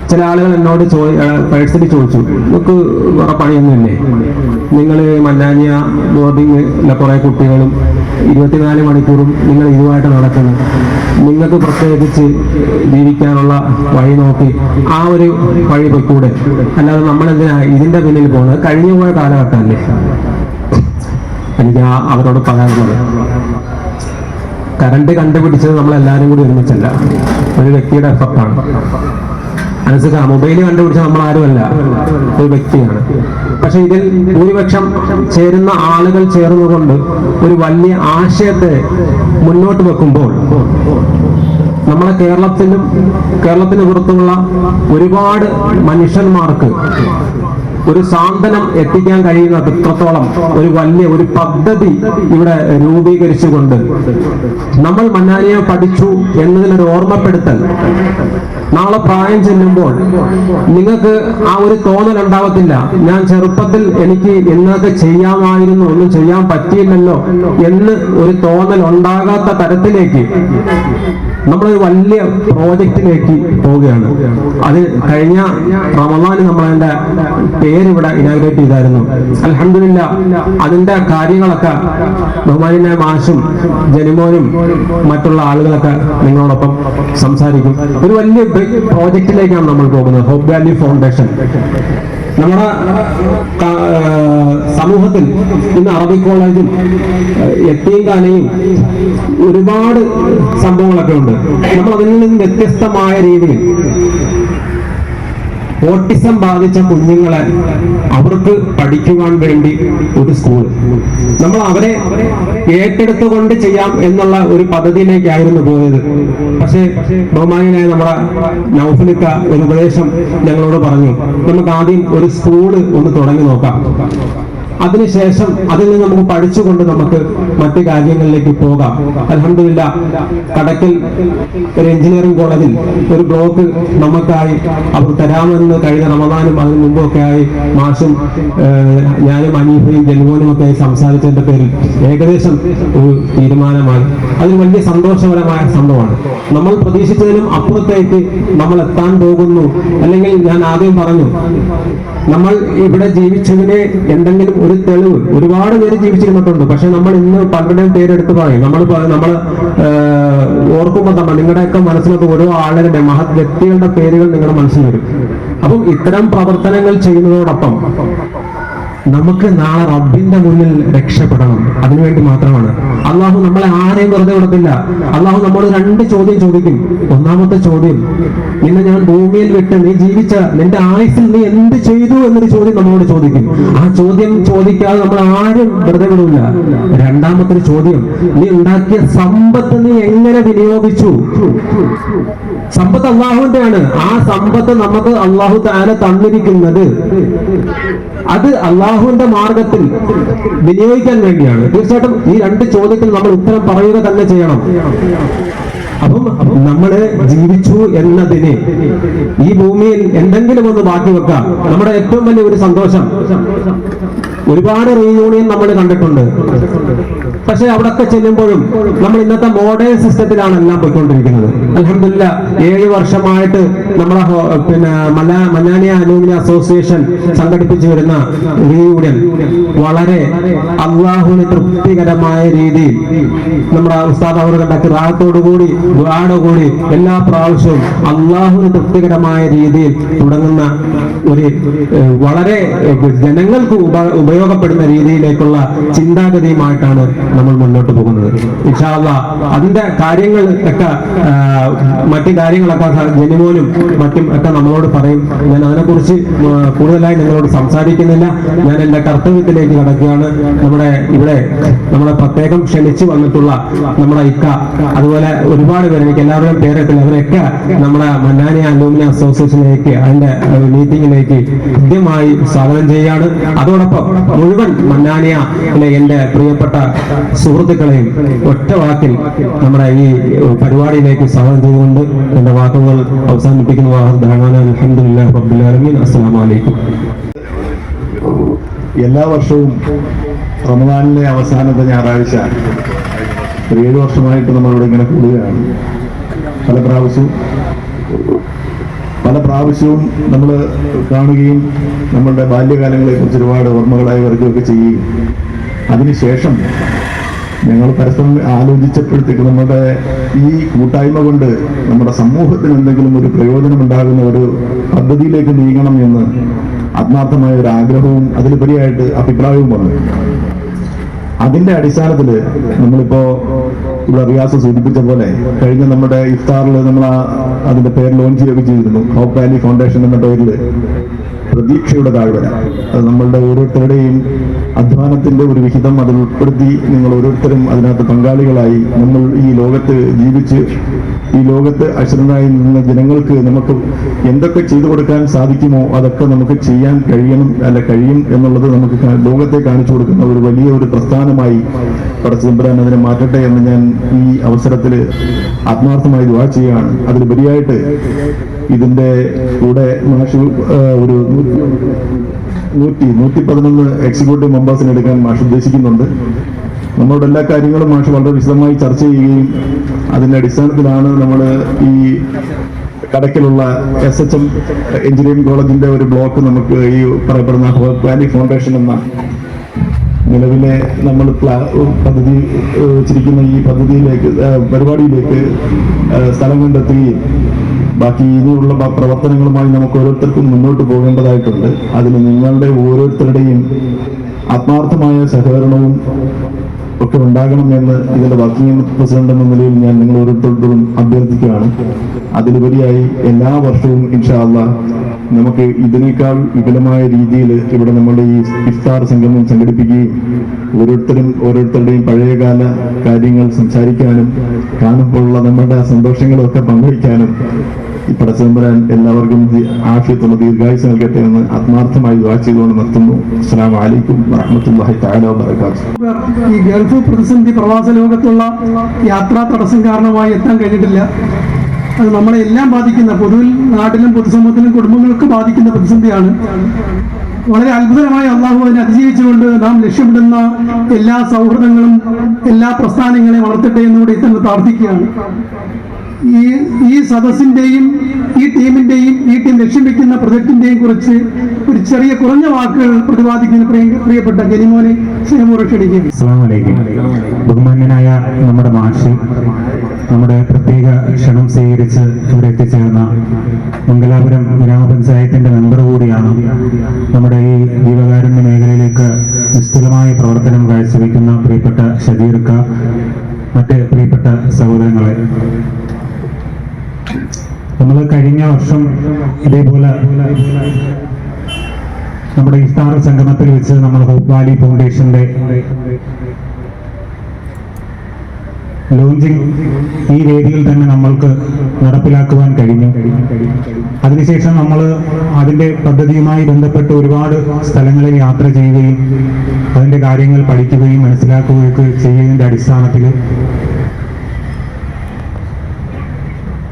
ചില ആളുകൾ എന്നോട് പേഴ്സണലി ചോദിച്ചു, നമുക്ക് വേറെ പണിയൊന്നുമില്ലേ, നിങ്ങൾ മന്നാനിയ ബോർഡിങ്ങിലെ കുറെ കുട്ടികളും 24 മണിക്കൂറും നിങ്ങൾ ഇതുമായിട്ട് നടക്കുന്നു, നിങ്ങൾക്ക് പ്രത്യേകിച്ച് ജീവിക്കാനുള്ള വഴി നോക്കി ആ ഒരു വഴി പൊയ്ക്കൂടെ, അല്ലാതെ നമ്മളെന്തിനാ ഇതിന്റെ പിന്നിൽ പോകുന്നത്? കഴിഞ്ഞു പോയ കാലഘട്ടമല്ലേ. എനിക്ക് അവരോട് പറയാനുള്ളത്, കറണ്ട് കണ്ടുപിടിച്ചത് നമ്മളെല്ലാവരും കൂടി ഒരുമിച്ചല്ല, ഒരു വ്യക്തിയുടെ എഫർട്ടാണ്. മനസ്സിലാ, മൊബൈൽ കണ്ടുപിടിച്ച നമ്മൾ ആരുമല്ല, ഒരു വ്യക്തിയാണ്. പക്ഷെ ഇതിൽ ഭൂരിപക്ഷം ചേരുന്ന ആളുകൾ ചേർന്നുകൊണ്ട് ഒരു വലിയ ആശയത്തെ മുന്നോട്ട് വെക്കുമ്പോൾ നമ്മളെ കേരളത്തിന് പുറത്തുള്ള ഒരുപാട് മനുഷ്യന്മാർക്ക് ഒരു സാന്ത്വനം എത്തിക്കാൻ കഴിയുന്ന അത്രത്തോളം ഒരു പദ്ധതി ഇവിടെ രൂപീകരിച്ചുകൊണ്ട് നമ്മൾ മന്നാനിയെ പഠിച്ചു എന്നതിനൊരു ഓർമ്മപ്പെടുത്തൽ. നാളെ പ്രായം ചെല്ലുമ്പോൾ നിങ്ങൾക്ക് ആ ഒരു തോന്നൽ ഉണ്ടാവത്തില്ല, ഞാൻ ചെറുപ്പത്തിൽ എനിക്ക് എന്നൊക്കെ ചെയ്യാമായിരുന്നു, ഒന്നും ചെയ്യാൻ പറ്റിയില്ലല്ലോ എന്ന് ഒരു തോന്നൽ ഉണ്ടാകാത്ത തരത്തിലേക്ക് നമ്മളൊരു വലിയ പ്രോജക്റ്റിലേക്ക് പോവുകയാണ്. അത് കഴിഞ്ഞ റമളാന് നമ്മളതിന്റെ പേരിവിടെ ഇനാഗ്രേറ്റ് ചെയ്തായിരുന്നു. അൽഹംദുലില്ലാഹ് അതിന്റെ കാര്യങ്ങളൊക്കെ ബഹുമാന്യനായ മാഷും ജനിമോനും മറ്റുള്ള ആളുകളൊക്കെ നിങ്ങളോടൊപ്പം സംസാരിക്കും. ഒരു വലിയ പ്രോജക്റ്റിലേക്കാണ് നമ്മൾ പോകുന്നത്. ഹോപ്പ് വാലി ഫൗണ്ടേഷൻ നമ്മുടെ സമൂഹത്തിൽ ഇന്ന് അറബി കോളേജും യത്തീംഖാനയും ഒരുപാട് സംഭവങ്ങളൊക്കെ ഉണ്ട്. നമ്മൾ അതിൽ നിന്ന് വ്യത്യസ്തമായ രീതിയിൽ ഓട്ടിസം ബാധിച്ച കുഞ്ഞുങ്ങളെ അവർക്ക് പഠിക്കുവാൻ വേണ്ടി ഒരു സ്കൂൾ നമ്മൾ അവരെ ഏറ്റെടുത്തുകൊണ്ട് ചെയ്യാം എന്നുള്ള ഒരു പദ്ധതിയിലേക്കായിരുന്നു പോയത്. പക്ഷേ ബഹുമാനായ നമ്മുടെ നൗഫലിക്ക ഒരു ഉപദേശം ഞങ്ങളോട് പറഞ്ഞു, നമുക്ക് ആദ്യം ഒരു സ്കൂള് ഒന്ന് തുടങ്ങി നോക്കാം. അതിനുശേഷം അതിൽ നിന്ന് നമുക്ക് പഠിച്ചുകൊണ്ട് നമുക്ക് മറ്റു കാര്യങ്ങളിലേക്ക് പോകാം. അൽഹംദുലില്ലാഹ് കടക്കൽ ഒരു എഞ്ചിനീയറിംഗ് കോളേജിൽ ഒരു ബ്ലോക്ക് നമുക്കായി അവർ തരാമെന്ന് കഴിഞ്ഞ റമദാനും അതിന് മുമ്പൊക്കെ ആയി മാഷും ഞാനും അനീഫയും ജനുമോനും ഒക്കെ ആയി സംസാരിച്ചതിന്റെ പേരിൽ ഏകദേശം ഒരു തീരുമാനമായി. അതൊരു വലിയ സന്തോഷകരമായ സംഭവമാണ്. നമ്മൾ പ്രതീക്ഷിച്ചതിനും അപ്പുറത്തേക്ക് നമ്മൾ എത്താൻ പോകുന്നു. അല്ലെങ്കിൽ ഞാൻ ആദ്യം പറഞ്ഞു, നമ്മൾ ഇവിടെ ജീവിച്ചതിന് എന്തെങ്കിലും ഒരു തെളിവ് ഒരുപാട് പേര് ജീവിച്ചിരുന്നിട്ടുണ്ട്. പക്ഷെ നമ്മൾ ഇന്ന് പലരുടെയും പേരെടുത്ത് പറയും. നമ്മൾ ഓർക്കുമ്പോൾ തന്നെ നിങ്ങളുടെയൊക്കെ മനസ്സിലൊക്കെ ഓരോ ആളുകളുടെ മഹത് വ്യക്തികളുടെ പേരുകൾ നിങ്ങളുടെ മനസ്സിൽ വരും. അപ്പം ഇത്തരം പ്രവർത്തനങ്ങൾ ചെയ്യുന്നതോടൊപ്പം നമുക്ക് നാളെ റബ്ബിന്റെ മുന്നിൽ രക്ഷപ്പെടണം. അതിനുവേണ്ടി മാത്രമാണ്. അള്ളാഹു നമ്മളെ ആരെയും വെറുതെ വിടത്തില്ല. അള്ളാഹു നമ്മോട് 2 ചോദ്യം ചോദിക്കും. ഒന്നാമത്തെ ചോദ്യം, നിന്നെ ഞാൻ ഭൂമിയിൽ വിട്ട് നീ ജീവിച്ച നിന്റെ ആയുസ്സിൽ നീ എന്ത് ചെയ്തു എന്നൊരു ചോദ്യം നമ്മളോട് ചോദിക്കും. ആ ചോദ്യം ചോദിക്കാതെ നമ്മൾ ആരും വെറുതെ വിടില്ല. രണ്ടാമത്തെ ചോദ്യം, നീ ഉണ്ടാക്കിയ സമ്പത്ത് നീ എങ്ങനെ വിനിയോഗിച്ചു? സമ്പത്ത് അള്ളാഹുവിന്റെയാണ്. ആ സമ്പത്ത് നമുക്ക് അള്ളാഹു തആല തന്നിരിക്കുന്നത് അത് അള്ളാഹുവിന്റെ മാർഗത്തിൽ വിനിയോഗിക്കാൻ വേണ്ടിയാണ്. തീർച്ചയായിട്ടും ഈ 2 ചോദ്യത്തിൽ നമ്മൾ ഉത്തരം പറയുക തന്നെ ചെയ്യണം. അപ്പം നമ്മള് ജീവിച്ചു എന്നതിന് ഈ ഭൂമിയിൽ എന്തെങ്കിലും ഒന്ന് ബാക്കി വെക്കാം. നമ്മുടെ ഏറ്റവും വലിയ ഒരു സന്തോഷം, ഒരുപാട് റീയൂണിയൻ നമ്മൾ കണ്ടിട്ടുണ്ട്. പക്ഷെ അവിടൊക്കെ ചെല്ലുമ്പോഴും നമ്മൾ ഇന്നത്തെ മോഡേൺ സിസ്റ്റത്തിലാണ് എല്ലാം പോയിക്കൊണ്ടിരിക്കുന്നത്. അൽഹംദുലില്ലാഹ് 7 വർഷമായിട്ട് നമ്മളെ മന്നാനിയ അലൂമിനി അസോസിയേഷൻ സംഘടിപ്പിച്ചു വരുന്ന റീയൂണിയൻ വളരെ അള്ളാഹുവിന് തൃപ്തികരമായ രീതിയിൽ നമ്മുടെ ഉസ്താദ് അവർ കണ്ട റാഹത്തോടുകൂടി ദുആയോടുകൂടി എല്ലാ പ്രാവശ്യവും അള്ളാഹുവിന് തൃപ്തികരമായ രീതിയിൽ തുടങ്ങുന്ന ഒരു വളരെ ജനങ്ങൾക്ക് ഉപയോഗപ്പെടുന്ന രീതിയിലേക്കുള്ള ചിന്താഗതിയുമായിട്ടാണ് നമ്മൾ മുന്നോട്ട് പോകുന്നത്. ഇൻഷാ അല്ലാഹ് അതിന്റെ കാര്യങ്ങൾ ഒക്കെ മറ്റു കാര്യങ്ങളൊക്കെ ജനുമോനും മറ്റും ഒക്കെ നമ്മളോട് പറയും. ഞാൻ അതിനെക്കുറിച്ച് കൂടുതലായി നിങ്ങളോട് സംസാരിക്കുന്നില്ല. ഞാൻ എന്റെ കർത്തവ്യത്തിലേക്ക് കടക്കുകയാണ്. ഇവിടെ നമ്മളെ പ്രത്യേകം ക്ഷണിച്ചു വന്നിട്ടുള്ള നമ്മുടെ ഇക്ക, അതുപോലെ ഒരുപാട് പേര്, എനിക്ക് എല്ലാവരുടെയും പേരെത്തില്ല, അവരൊക്കെ നമ്മുടെ മന്നാനിയ അലൂമിനി അസോസിയേഷനിലേക്ക് അതിന്റെ മീറ്റിംഗിലേക്ക് കൃത്യമായി സ്വാഗതം ചെയ്യുകയാണ്. അതോടൊപ്പം മുഴുവൻ മന്നാനിയയിലെ എന്റെ പ്രിയപ്പെട്ട സുഹൃത്തുക്കളെയും ഒറ്റ വാക്കിൽ നമ്മുടെ ഈ പരിപാടിയിലേക്ക് സ്വാഗതം ചെയ്തുകൊണ്ട് എന്റെ വാക്കുകൾ അവസാനിപ്പിക്കുന്നു. അൽഹംദുലില്ലാഹി റബ്ബിൽ ആലമീൻ. അസ്സലാമു അലൈക്കും. എല്ലാ വർഷവും റമദാനിലെ അവസാനത്തെ ഞായറാഴ്ച 7 വർഷമായിട്ട് നമ്മളിവിടെ ഇങ്ങനെ കൂടുകയാണ്. പല പ്രാവശ്യവും നമ്മൾ കാണുകയും നമ്മളുടെ ബാല്യകാലങ്ങളെ കുറിച്ച് ഒരുപാട് ഓർമ്മകളായി വരികയൊക്കെ ചെയ്യുകയും അതിനുശേഷം ഞങ്ങൾ പരസ്പരം ആലോചിച്ചപ്പോഴത്തേക്ക് നമ്മുടെ ഈ കൂട്ടായ്മ കൊണ്ട് നമ്മുടെ സമൂഹത്തിന് എന്തെങ്കിലും ഒരു പ്രയോജനമുണ്ടാകുന്ന ഒരു പദ്ധതിയിലേക്ക് നീങ്ങണം എന്ന് ആത്മാർത്ഥമായ ഒരു ആഗ്രഹവും അതിലുപരിയായിട്ട് അഭിപ്രായവും വന്നു. അതിന്റെ അടിസ്ഥാനത്തിൽ നമ്മളിപ്പോ ഇവിടെ റിയാസ് സൂചിപ്പിച്ച പോലെ കഴിഞ്ഞ നമ്മുടെ ഇഫ്താറിൽ നമ്മൾ അതിന്റെ പേര് ലോഞ്ച് ചെയ്യുകയൊക്കെ ചെയ്തിരുന്നു. ഹോപ്പ് വാലി ഫൗണ്ടേഷൻ എന്ന പേരിൽ പ്രതീക്ഷയുടെ താഴ്വര. അത് നമ്മളുടെ ഓരോരുത്തരുടെയും അധ്വാനത്തിന്റെ ഒരു വിഹിതം അതിൽ ഉൾപ്പെടുത്തി നിങ്ങൾ ഓരോരുത്തരും അതിനകത്ത് പങ്കാളികളായി നമ്മൾ ഈ ലോകത്ത് ജീവിച്ച് ഈ ലോകത്ത് അശ്രനായി നിന്ന ജനങ്ങൾക്ക് നമുക്ക് എന്തൊക്കെ ചെയ്തു കൊടുക്കാൻ സാധിക്കുമോ അതൊക്കെ നമുക്ക് ചെയ്യാൻ കഴിയും എന്നുള്ളത് നമുക്ക് ലോകത്തെ കാണിച്ചു കൊടുക്കുന്ന ഒരു വലിയ ഒരു പ്രസ്ഥാനമായി പടച്ചതമ്പുരാൻ അതിനെ മാറ്റട്ടെ എന്ന് ഞാൻ ഈ അവസരത്തിൽ ആത്മാർത്ഥമായി ദുആ ചെയ്യുകയാണ്. അതിലുപരിയായിട്ട് ഇതിന്റെ കൂടെ മാഷ് ഒരു 111 എക്സിക്യൂട്ടീവ് മെമ്പേഴ്സിനെ എടുക്കാൻ മാഷ് ഉദ്ദേശിക്കുന്നുണ്ട്. നമ്മളോട് എല്ലാ കാര്യങ്ങളും മാഷ് വളരെ വിശദമായി ചർച്ച ചെയ്യുകയും അതിന്റെ അടിസ്ഥാനത്തിലാണ് നമ്മൾ ഈ കടക്കിലുള്ള SHM എഞ്ചിനീയറിംഗ് കോളേജിന്റെ ഒരു ബ്ലോക്ക് നമുക്ക് ഈ പറയപ്പെടുന്ന ഹോപ്പ് വാലി ഫൗണ്ടേഷൻ എന്ന നിലവിലെ നമ്മൾ പദ്ധതി വെച്ചിരിക്കുന്ന ഈ പരിപാടിയിലേക്ക് സ്ഥലം കണ്ടെത്തുകയും ബാക്കി ഇനിയുള്ള പ്രവർത്തനങ്ങളുമായി നമുക്ക് ഓരോരുത്തർക്കും മുന്നോട്ട് പോകേണ്ടതായിട്ടുണ്ട്. അതിന് നിങ്ങളുടെ ഓരോരുത്തരുടെയും ആത്മാർത്ഥമായ സഹകരണവും ഒക്കെ ഉണ്ടാകണമെന്ന് ഇതിന്റെ വർക്കിംഗ് പ്രസിഡന്റ് എന്ന നിലയിൽ ഞാൻ നിങ്ങൾ ഓരോരുത്തരോടും അഭ്യർത്ഥിക്കുകയാണ്. അതിലുപരിയായി എല്ലാ വർഷവും ഇൻഷാ അല്ലാഹ് നമുക്ക് ഇതിനേക്കാൾ വിപുലമായ രീതിയിൽ ഇവിടെ നമ്മുടെ ഈ ഇഫ്താർ സംഗമം സംഘടിപ്പിക്കുകയും ഓരോരുത്തരുടെയും പഴയകാല കാര്യങ്ങൾ സംസാരിക്കാനും കാണുമ്പോഴുള്ള നമ്മുടെ സന്തോഷങ്ങളൊക്കെ പങ്കുവയ്ക്കാനും ഈ പടച്ചതമ്പുരാൻ എല്ലാവർക്കും ആഫിയത്തുള്ള ദീർഘായുസ് നൽകട്ടെ എന്ന് ആത്മാർത്ഥമായി ദുആ ചെയ്തുകൊണ്ട് നിർത്തുന്നു. അസ്സലാമു അലൈക്കും വറഹ്മത്തുള്ളാഹി തആല വബറകാതുഹു. ഈ ഗൾഫ് പ്രതിസന്ധി പ്രവാസ ലോകത്തുള്ള യാത്രാ തടസ്സം കാരണമായി എത്താൻ കഴിഞ്ഞിട്ടില്ല. അത് നമ്മളെ എല്ലാം ബാധിക്കുന്ന, പൊതുവിൽ നാട്ടിലും പൊതുസമൂഹത്തിലും കുടുംബങ്ങൾക്ക് ബാധിക്കുന്ന പ്രതിസന്ധിയാണ്. വളരെ അത്ഭുതമായി അള്ളാഹു അതിനെ അതിജീവിച്ചുകൊണ്ട് നാം ലക്ഷ്യമിടുന്ന എല്ലാ സൗഹൃദങ്ങളും എല്ലാ പ്രസ്ഥാനങ്ങളെയും വളർത്തട്ടെ എന്നുകൂടി തന്നെ പ്രാർത്ഥിക്കുകയാണ്. ഈ സദസ്സിന്റെയും ഈ ടീമിന്റെയും ഈ ടീം ലക്ഷ്യം വെക്കുന്ന പ്രൊജക്ടിന്റെയും കുറിച്ച് ഒരു ചെറിയ കുറഞ്ഞ വാക്കുകൾ പ്രതിപാദിക്കുന്ന പ്രിയപ്പെട്ട ഗനിമോനെ സ്നേഹപൂർവ്വം ക്ഷണിക്കുന്നു. അസ്സലാമു അലൈക്കും. ബഹുമാന്യനായ നമ്മുടെ മാഷ്, നമ്മുടെ പ്രത്യേക ക്ഷണം സ്വീകരിച്ച് ഇവിടെ എത്തിച്ചേർന്ന മംഗലാപുരം ഗ്രാമപഞ്ചായത്തിന്റെ മെമ്പർ കൂടിയാണ്. നമ്മുടെ ഈ ജീവകാരുണ്യ മേഖലയിലേക്ക് നിസ്തുലമായ പ്രവർത്തനം കാഴ്ചവെക്കുന്ന പ്രിയപ്പെട്ട ഷജീർക്ക, മറ്റ് പ്രിയപ്പെട്ട സഹോദരങ്ങളെ, നമ്മൾ കഴിഞ്ഞ വർഷം ഇതേപോലെ നമ്മുടെ ഇഫ്താർ സംഗമത്തിൽ വെച്ച് നമ്മൾ ഹോപ്പ് വാലി ഫൗണ്ടേഷന്റെ ലോഞ്ചിങ് ഈ വേദിയിൽ തന്നെ നമ്മൾക്ക് നടപ്പിലാക്കുവാൻ കഴിഞ്ഞു. അതിനുശേഷം നമ്മൾ അതിന്റെ പദ്ധതിയുമായി ബന്ധപ്പെട്ട് ഒരുപാട് സ്ഥലങ്ങളിൽ യാത്ര ചെയ്യുകയും അതിന്റെ കാര്യങ്ങൾ പഠിക്കുകയും മനസ്സിലാക്കുകയൊക്കെ ചെയ്യുന്നതിന്റെ അടിസ്ഥാനത്തിൽ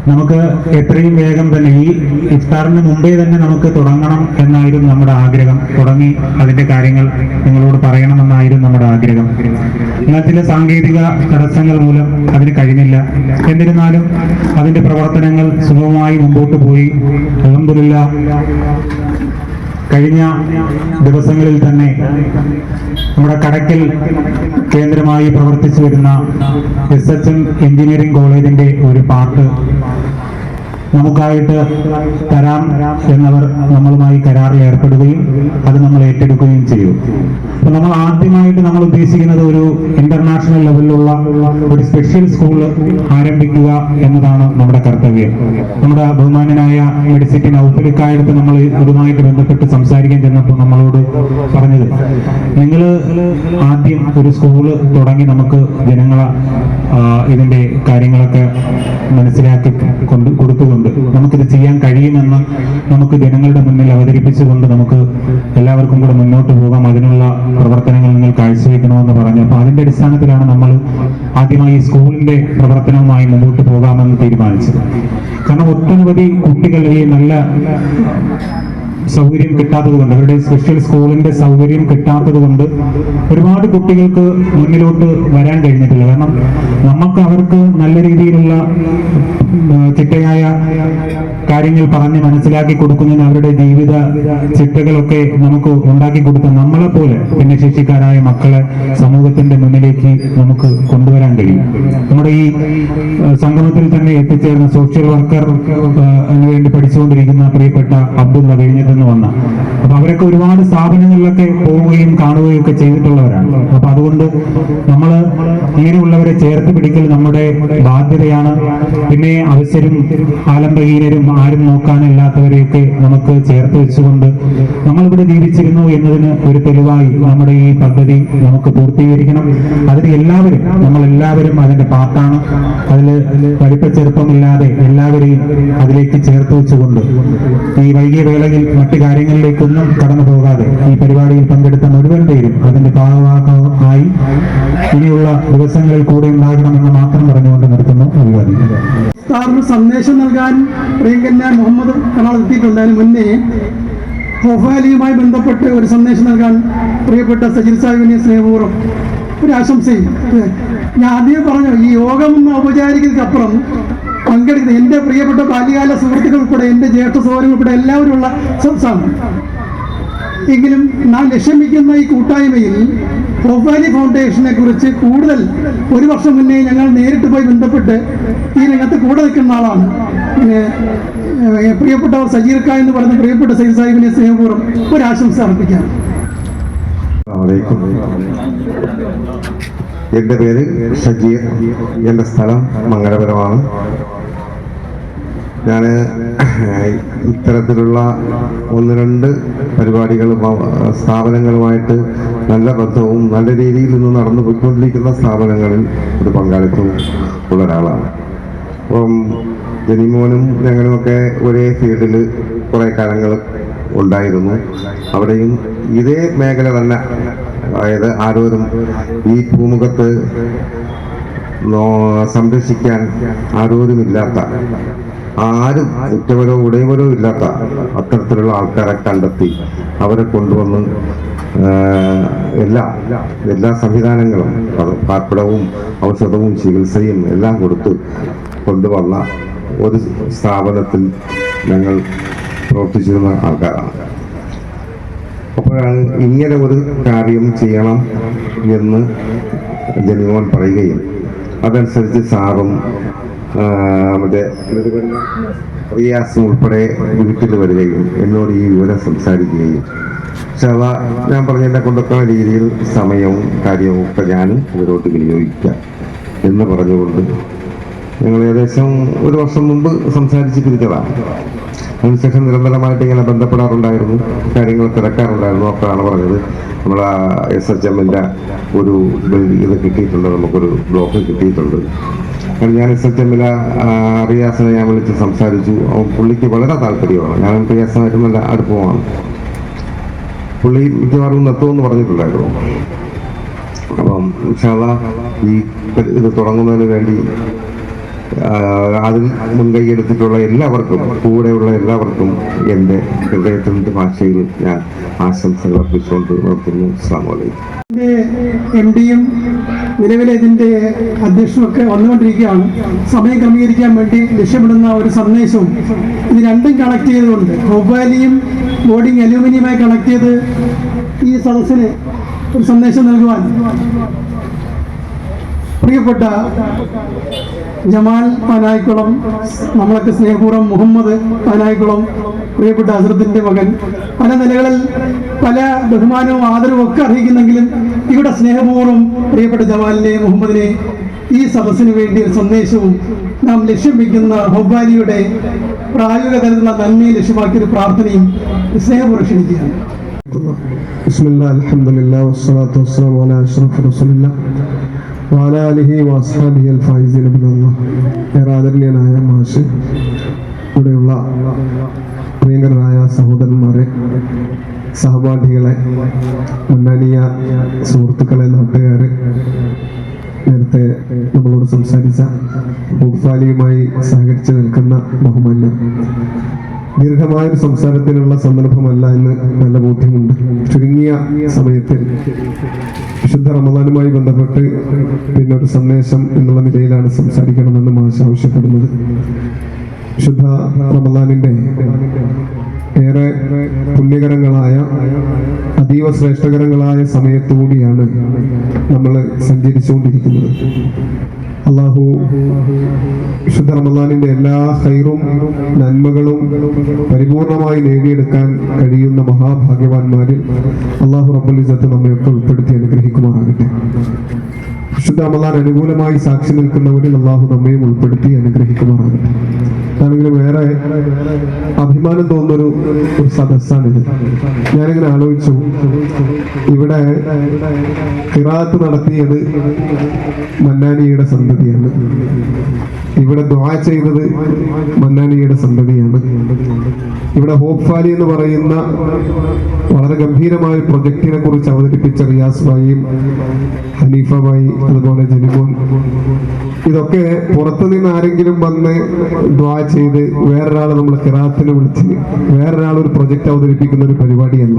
നമുക്ക് എത്രയും വേഗം തന്നെ ഈ ഇഫ്താറിന് മുമ്പേ തന്നെ നമുക്ക് തുടങ്ങണം എന്നായിരുന്നു നമ്മുടെ ആഗ്രഹം. തുടങ്ങി അതിന്റെ കാര്യങ്ങൾ നിങ്ങളോട് പറയണമെന്നായിരുന്നു നമ്മുടെ ആഗ്രഹം. എന്നാൽ ചില സാങ്കേതിക തടസ്സങ്ങൾ മൂലം അതിന് കഴിഞ്ഞില്ല. എന്നിരുന്നാലും അതിന്റെ പ്രവർത്തനങ്ങൾ സുഗമമായി മുമ്പോട്ട് പോയി. അൽഹംദുലില്ലാഹ് കഴിഞ്ഞ ദിവസങ്ങളിൽ തന്നെ നമ്മുടെ കടക്കൽ കേന്ദ്രമായി പ്രവർത്തിച്ചു വരുന്ന SHM എഞ്ചിനീയറിംഗ് കോളേജിന്റെ ഒരു പാർട്ട് നമുക്കായിട്ട് തരാം എന്നവർ നമ്മളുമായി കരാറിൽ ഏർപ്പെടുകയും അത് നമ്മൾ ഏറ്റെടുക്കുകയും ചെയ്തു. അപ്പൊ നമ്മൾ ആദ്യമായിട്ട് നമ്മൾ ഉദ്ദേശിക്കുന്നത് ഒരു ഇന്റർനാഷണൽ ലെവലിലുള്ള ഒരു സ്പെഷ്യൽ സ്കൂൾ ആരംഭിക്കുക എന്നതാണ് നമ്മുടെ കർത്തവ്യം. നമ്മുടെ ബഹുമാന്യനായ മെഡിസിറ്റി നൗഫലിക്കായിട്ട് നമ്മൾ ഇതുമായിട്ട് ബന്ധപ്പെട്ട് സംസാരിക്കാൻ ചെന്നപ്പോൾ നമ്മളോട് പറഞ്ഞത്, നിങ്ങൾ ആദ്യം ഒരു സ്കൂള് തുടങ്ങി നമുക്ക് ജനങ്ങളെ ഇതിന്റെ കാര്യങ്ങളൊക്കെ മനസ്സിലാക്കി കൊടുത്തുകൊണ്ട് നമുക്കിത് ചെയ്യാൻ കഴിയുമെന്ന് നമുക്ക് ജനങ്ങളുടെ മുന്നിൽ അവതരിപ്പിച്ചുകൊണ്ട് നമുക്ക് എല്ലാവർക്കും കൂടെ മുന്നോട്ട് പോകാം, അതിനുള്ള പ്രവർത്തനങ്ങൾ നിങ്ങൾ കാഴ്ചവെക്കണമെന്ന് പറഞ്ഞു. അപ്പൊ അതിന്റെ അടിസ്ഥാനത്തിലാണ് നമ്മൾ ആദ്യമായി ഈ സ്കൂളിന്റെ പ്രവർത്തനവുമായി മുമ്പോട്ട് പോകാമെന്ന് തീരുമാനിച്ചത്. കാരണം ഒട്ടനവധി കുട്ടികൾ ഈ നല്ല സൗകര്യം കിട്ടാത്തത് കൊണ്ട്, അവരുടെ സ്പെഷ്യൽ സ്കൂളിന്റെ സൗകര്യം കിട്ടാത്തത് കൊണ്ട് ഒരുപാട് കുട്ടികൾക്ക് മുന്നിലോട്ട് വരാൻ കഴിഞ്ഞിട്ടില്ല. കാരണം നമുക്ക് അവർക്ക് നല്ല രീതിയിലുള്ള ചിട്ടയായ കാര്യങ്ങൾ പറഞ്ഞ് മനസ്സിലാക്കി കൊടുക്കുന്നതിന് അവരുടെ ജീവിത ചിട്ടകളൊക്കെ നമുക്ക് ഉണ്ടാക്കി കൊടുത്ത നമ്മളെ പോലെ ഭിന്നശേഷിക്കാരായ മക്കളെ സമൂഹത്തിന്റെ മുന്നിലേക്ക് നമുക്ക് കൊണ്ടുവരാൻ കഴിയും. നമ്മുടെ ഈ സംഗമത്തിൽ തന്നെ എത്തിച്ചേർന്ന സോഷ്യൽ വർക്കർ വേണ്ടി പഠിച്ചുകൊണ്ടിരിക്കുന്ന പ്രിയപ്പെട്ട അബ്ദുള്ള കഴിഞ്ഞിട്ട് വന്ന, അപ്പൊ അവരൊക്കെ ഒരുപാട് സ്ഥാപനങ്ങളിലൊക്കെ പോവുകയും കാണുകയും ഒക്കെ ചെയ്തിട്ടുള്ളവരാണ്. അപ്പൊ അതുകൊണ്ട് നമ്മൾ ഇങ്ങനെയുള്ളവരെ ചേർത്ത് പിടിക്കൽ നമ്മുടെ ബാധ്യതയാണ്. പിന്നെ അവസരം ആലംബഹീനരും ആരും നോക്കാനില്ലാത്തവരെയൊക്കെ നമുക്ക് ചേർത്ത് വെച്ചുകൊണ്ട് നമ്മളിവിടെ ജീവിച്ചിരുന്നു എന്നതിന് ഒരു തെളിവായി നമ്മുടെ ഈ പദ്ധതി നമുക്ക് പൂർത്തീകരിക്കണം. അതിന് എല്ലാവരും, നമ്മളെല്ലാവരും അതിന്റെ പാർട്ടാണ്. അതിൽ വലിപ്പ ചെറുപ്പമില്ലാതെ എല്ലാവരെയും അതിലേക്ക് ചേർത്ത് വെച്ചുകൊണ്ട് ഈ വൈകിയ വേളയിൽ മറ്റു കാര്യങ്ങളിലേക്കൊന്നും കടന്നു പോകാതെ ഈ പരിപാടിയിൽ പങ്കെടുത്ത മുഴുവൻ പേരും അതിന്റെ ഭാഗമായി ഇനിയുള്ള ദിവസങ്ങളിൽ കൂടെ ഉണ്ടാകണമെന്ന് മാത്രം പറഞ്ഞുകൊണ്ട് നിർത്തുന്നു. അഭിവാദ്യം. ഇഫ്താറിന് സന്ദേശം നൽകാൻ പ്രിയങ്കരനായ മുഹമ്മദ് കണാൾ എത്തിയിട്ടുണ്ട്. അതിന് മുന്നേ ഹോഫാലിയുമായി ബന്ധപ്പെട്ട് ഒരു സന്ദേശം നൽകാൻ പ്രിയപ്പെട്ട സജീർ സാഹിബിനെ സ്നേഹപൂർവ്വം ഒരു ആശംസയും. ഞാൻ ആദ്യം പറഞ്ഞു, ഈ യോഗം എന്ന ഔപചാരികതയ്ക്കപ്പുറം പങ്കെടുക്കുന്ന എൻ്റെ പ്രിയപ്പെട്ട ബാല്യകാല സുഹൃത്തുക്കൾ ഉൾപ്പെടെ എൻ്റെ ജ്യേഷ്ഠ സഹോദരങ്ങൾ ഉൾപ്പെടെ എല്ലാവരുമുള്ള സദസ്സാണ്. എങ്കിലും നാം ലക്ഷ്യം വയ്ക്കുന്ന ഈ കൂട്ടായ്മയിൽ ഹോപ്പ് വാലി ഫൗണ്ടേഷനെ കുറിച്ച് കൂടുതൽ ഒരു വർഷം മുന്നേ ഞങ്ങൾ നേരിട്ട് പോയി ബന്ധപ്പെട്ട് ഈ രംഗത്ത് കൂടെ നിൽക്കുന്ന ആളാണ്. പിന്നെ പ്രിയപ്പെട്ടവർ സജീർക്ക എന്ന് പറയുന്ന പ്രിയപ്പെട്ട സയ്യിദ് സാഹിബിനെ സ്നേഹപൂർവ്വം ഒരു ആശംസ അർപ്പിക്കാം. എൻ്റെ പേര് ഷജീർ, എൻ്റെ സ്ഥലം മംഗലപുരമാണ്. ഞാൻ ഇത്തരത്തിലുള്ള ഒന്ന് രണ്ട് പരിപാടികളും സ്ഥാപനങ്ങളുമായിട്ട് നല്ല ബന്ധവും നല്ല രീതിയിൽ ഇന്ന് നടന്നു പോയിക്കൊണ്ടിരിക്കുന്ന സ്ഥാപനങ്ങളിൽ ഒരു പങ്കാളിത്തവും ഉള്ള ഒരാളാണ്. അപ്പം ജനിമോനും ഞങ്ങളുമൊക്കെ ഒരേ ഫീൽഡിൽ കുറേ കാലങ്ങൾ ഉണ്ടായിരുന്നു. അവിടെയും ഇതേ മേഖല തന്നെ, അതായത് ആരോരും ഈ ഭൂമുഖത്ത് സംരക്ഷിക്കാൻ ആരോരുമില്ലാത്ത, ആരും ഉറ്റവരോ ഉടയവരോ ഇല്ലാത്ത അത്തരത്തിലുള്ള ആൾക്കാരെ കണ്ടെത്തി അവരെ കൊണ്ടുവന്ന് എല്ലാ സംവിധാനങ്ങളും, പാർപ്പിടവും ഔഷധവും ചികിത്സയും എല്ലാം കൊടുത്ത് കൊണ്ടുവന്ന ഒരു സ്ഥാപനത്തിൽ ഞങ്ങൾ പ്രവർത്തിച്ചിരുന്ന ആൾക്കാരാണ്. അപ്പോഴാണ് ഇങ്ങനെ ഒരു കാര്യം ചെയ്യണം എന്ന് ജനിമോൻ പറയുകയും അതനുസരിച്ച് സാറും മറ്റേ റിയാസും ഉൾപ്പെടെ വീട്ടിൽ വരികയും എന്നോട് ഈ വിവരം സംസാരിക്കുകയും, പക്ഷെ അവ ഞാൻ പറഞ്ഞതിനെ കൊണ്ടൊക്കെ രീതിയിൽ സമയവും കാര്യവും ഒക്കെ ഞാനും ഇവരോട്ട് വിനിയോഗിക്കാം എന്ന് പറഞ്ഞുകൊണ്ട് ഞങ്ങൾ ഏകദേശം 1 വർഷം മുമ്പ് സംസാരിച്ച് പിരിച്ചതാണ്. അതിനുശേഷം നിരന്തരമായിട്ട് ഇങ്ങനെ ബന്ധപ്പെടാറുണ്ടായിരുന്നു, കാര്യങ്ങൾ തിരക്കാറുണ്ടായിരുന്നു. അപ്പോഴാണ് പറഞ്ഞത് നമ്മൾ SHMന്റെ ഒരു ഇത് കിട്ടിയിട്ടുണ്ട്, നമുക്കൊരു ബ്ലോക്ക് കിട്ടിയിട്ടുണ്ട്. ഞാൻ SHMലെ റിയാസിനെ ഞാൻ വിളിച്ച് സംസാരിച്ചു. പുള്ളിക്ക് വളരെ താല്പര്യമാണ്. ഞാൻ റിയാസുമായിട്ട് നല്ല അടുപ്പമാണ്. പുള്ളി മിക്കവാറും നിർത്തുമെന്ന് പറഞ്ഞിട്ടുണ്ടായിരുന്നു. അപ്പം ഇൻഷാ അല്ലാഹ് ഈ ഇത് തുടങ്ങുന്നതിന് വേണ്ടി അതിൽ മുൻകൈയെടുത്തിട്ടുള്ള എല്ലാവർക്കും, കൂടെയുള്ള എല്ലാവർക്കും എൻ്റെ ഹൃദയത്തിൻ്റെ ഭാഷയിൽ ഞാൻ ആശംസകൾ അർപ്പിച്ചുകൊണ്ട് നിർത്തുന്നു. അസ്സലാമു അലൈക്കും. MD-യും നിലവിലെ ഇതിൻ്റെ അധ്യക്ഷനൊക്കെ വന്നുകൊണ്ടിരിക്കുകയാണ്. സമയം ക്രമീകരിക്കാൻ വേണ്ടി ലക്ഷ്യമിടുന്ന ഒരു സന്ദേശവും ഇത് രണ്ടും കണക്ട് ചെയ്തുകൊണ്ട് മൊബൈലിയും ബോർഡിങ് അലൂമിനിയമായി കണക്ട് ചെയ്ത് ഈ സദസ്സിന് ഒരു സന്ദേശം നൽകുവാൻ പ്രിയപ്പെട്ട ജമാൽ പാനായിക്കുളം, നമ്മളൊക്കെ സ്നേഹപൂർവ്വം മുഹമ്മദ് പാനായിക്കുളം, പ്രിയപ്പെട്ട ഹസ്രത്തിന്റെ മകൻ, പല നിലകളിൽ പല ബഹുമാനവും ആദരവും ഒക്കെ അർഹിക്കുന്നെങ്കിലും ഇവിടെ സ്നേഹപൂർവ്വം പ്രിയപ്പെട്ട ജമാലിനെ, മുഹമ്മദിനെ ഈ സദസ്സിന് വേണ്ടി ഒരു സന്ദേശവും നാം ലക്ഷ്യം വയ്ക്കുന്ന ഹൊബാലിയുടെ പ്രായോഗിക തലത്തിലുള്ള നന്മയെ ലക്ഷ്യമാക്കിയൊരു പ്രാർത്ഥനയും സ്നേഹപൂർവ്വം ക്ഷണിക്കുകയാണ്. ബിസ്മില്ലാഹി അൽഹംദുലില്ലാഹി വസ്സലാത്തു വസ്സലാമു അലാ അഷ്റഫി റസൂലില്ലാഹ് വഅലാ ആലിഹി വഅസ്ഹാബിഹി അൽ ഫായിസീന ബില്ലാഹ്. ഏറെ ആദരണീയനായ മാഷ്, ഇവിടെയുള്ള പ്രിയങ്കരായ സഹോദരന്മാരെ, സഹപാഠികളെ, മന്നാനിയ സുഹൃത്തുക്കളെ, നാട്ടുകാരെ, നേരത്തെ നമ്മളോട് സംസാരിച്ച ബുഫാലിയുമായി സഹകരിച്ച് നിൽക്കുന്ന ബഹുമാന്യർ, ദീർഘമായൊരു സംസാരത്തിനുള്ള സന്ദർഭമല്ല എന്ന് നല്ല ബോധ്യമുണ്ട്. ചുരുങ്ങിയ സമയത്തിൽ വിശുദ്ധ റമദാനുമായി ബന്ധപ്പെട്ട് പിന്നെ ഒരു സന്ദേശം എന്നുള്ള നിലയിലാണ് സംസാരിക്കണമെന്ന് മാഷ് ആവശ്യപ്പെടുന്നത്. വിശുദ്ധ റമദാനിന്റെ ഏറെ പുണ്യകരങ്ങളായ, അതീവ ശ്രേഷ്ഠകരങ്ങളായ സമയത്തുകൂടിയാണ് നമ്മൾ സഞ്ചരിച്ചുകൊണ്ടിരിക്കുന്നത്. അള്ളാഹു വിശുദ്ധ റമദാനിന്റെ എല്ലാ ഖൈറും നന്മകളും പരിപൂർണമായി നേടിയെടുക്കാൻ കഴിയുന്ന മഹാഭാഗ്യവാന്മാരിൽ അള്ളാഹു റബ്ബുൽ ഇസ്സത്ത് നമ്മയൊക്കെ ഉൾപ്പെടുത്തി അനുഗ്രഹിക്കുമാറാകട്ടെ. വിശുദ്ധ റമദാൻ അനുകൂലമായി സാക്ഷി നിൽക്കുന്നവരിൽ അള്ളാഹു നമ്മയും ഉൾപ്പെടുത്തി അനുഗ്രഹിക്കുമാറാകട്ടെ. ആണെങ്കിലും വേറെ അഭിമാനം തോന്നുന്നൊരു സദസ്സാണിത്. ഞാനിങ്ങനെ ആലോചിച്ചു, ഇവിടെ ഖിറാഅത്ത് നടത്തിയത് മന്നാനിയുടെ സന്തതിയാണ്, ഇവിടെ ദുആ ചെയ്തത് മന്നാനിയുടെ സന്തതിയാണ്, ഇവിടെ ഹോപ്പ് വാലി എന്ന് പറയുന്ന വളരെ ഗംഭീരമായ പ്രൊജക്റ്റിനെ കുറിച്ച് അവതരിപ്പിച്ച റിയാസ് ഭായിയും ഹനീഫ ഭായി, അതുപോലെ ജനിമോൻ, ഇതൊക്കെ പുറത്തുനിന്ന് ആരെങ്കിലും വന്ന് ദ്വാ ചെയ്ത് വേറൊരാളെ നമ്മൾ ഖിറാഅത്തിന് വിളിച്ച് വേറൊരാൾ ഒരു പ്രൊജക്റ്റ് അവതരിപ്പിക്കുന്ന ഒരു പരിപാടിയല്ല.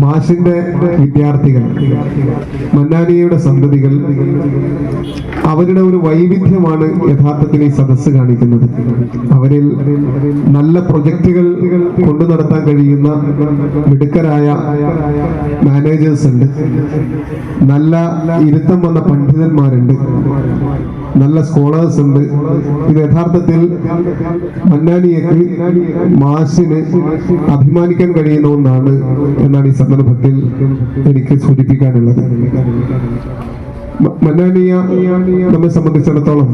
മാഷിന്റെ വിദ്യാർത്ഥികൾ, മന്നാനിയുടെ സന്തതികൾ, അവരുടെ ഒരു വൈവിധ്യമാണ് യഥാർത്ഥത്തിൽ ഈ സദസ്സ് കാണിക്കുന്നത്. അവരിൽ നല്ല പ്രൊജക്റ്റുകൾ കൊണ്ടു നടത്താൻ കഴിയുന്ന മിടുക്കരായ മാനേജേഴ്സ് ഉണ്ട്, നല്ല ഇരുത്തം വന്ന പണ്ഡിതന്മാരുണ്ട്, നല്ല സ്കോളേഴ്സ് ഉണ്ട്. ഇത് യഥാർത്ഥത്തിൽ മന്നാനിയക്ക്, മാഷിന് അഭിമാനിക്കാൻ കഴിയുന്ന ഒന്നാണ് എന്നാണ് ഈ സന്ദർഭത്തിൽ എനിക്ക് സൂചിപ്പിക്കാനുള്ളത്. മന്നാനിയ നമ്മെ സംബന്ധിച്ചിടത്തോളം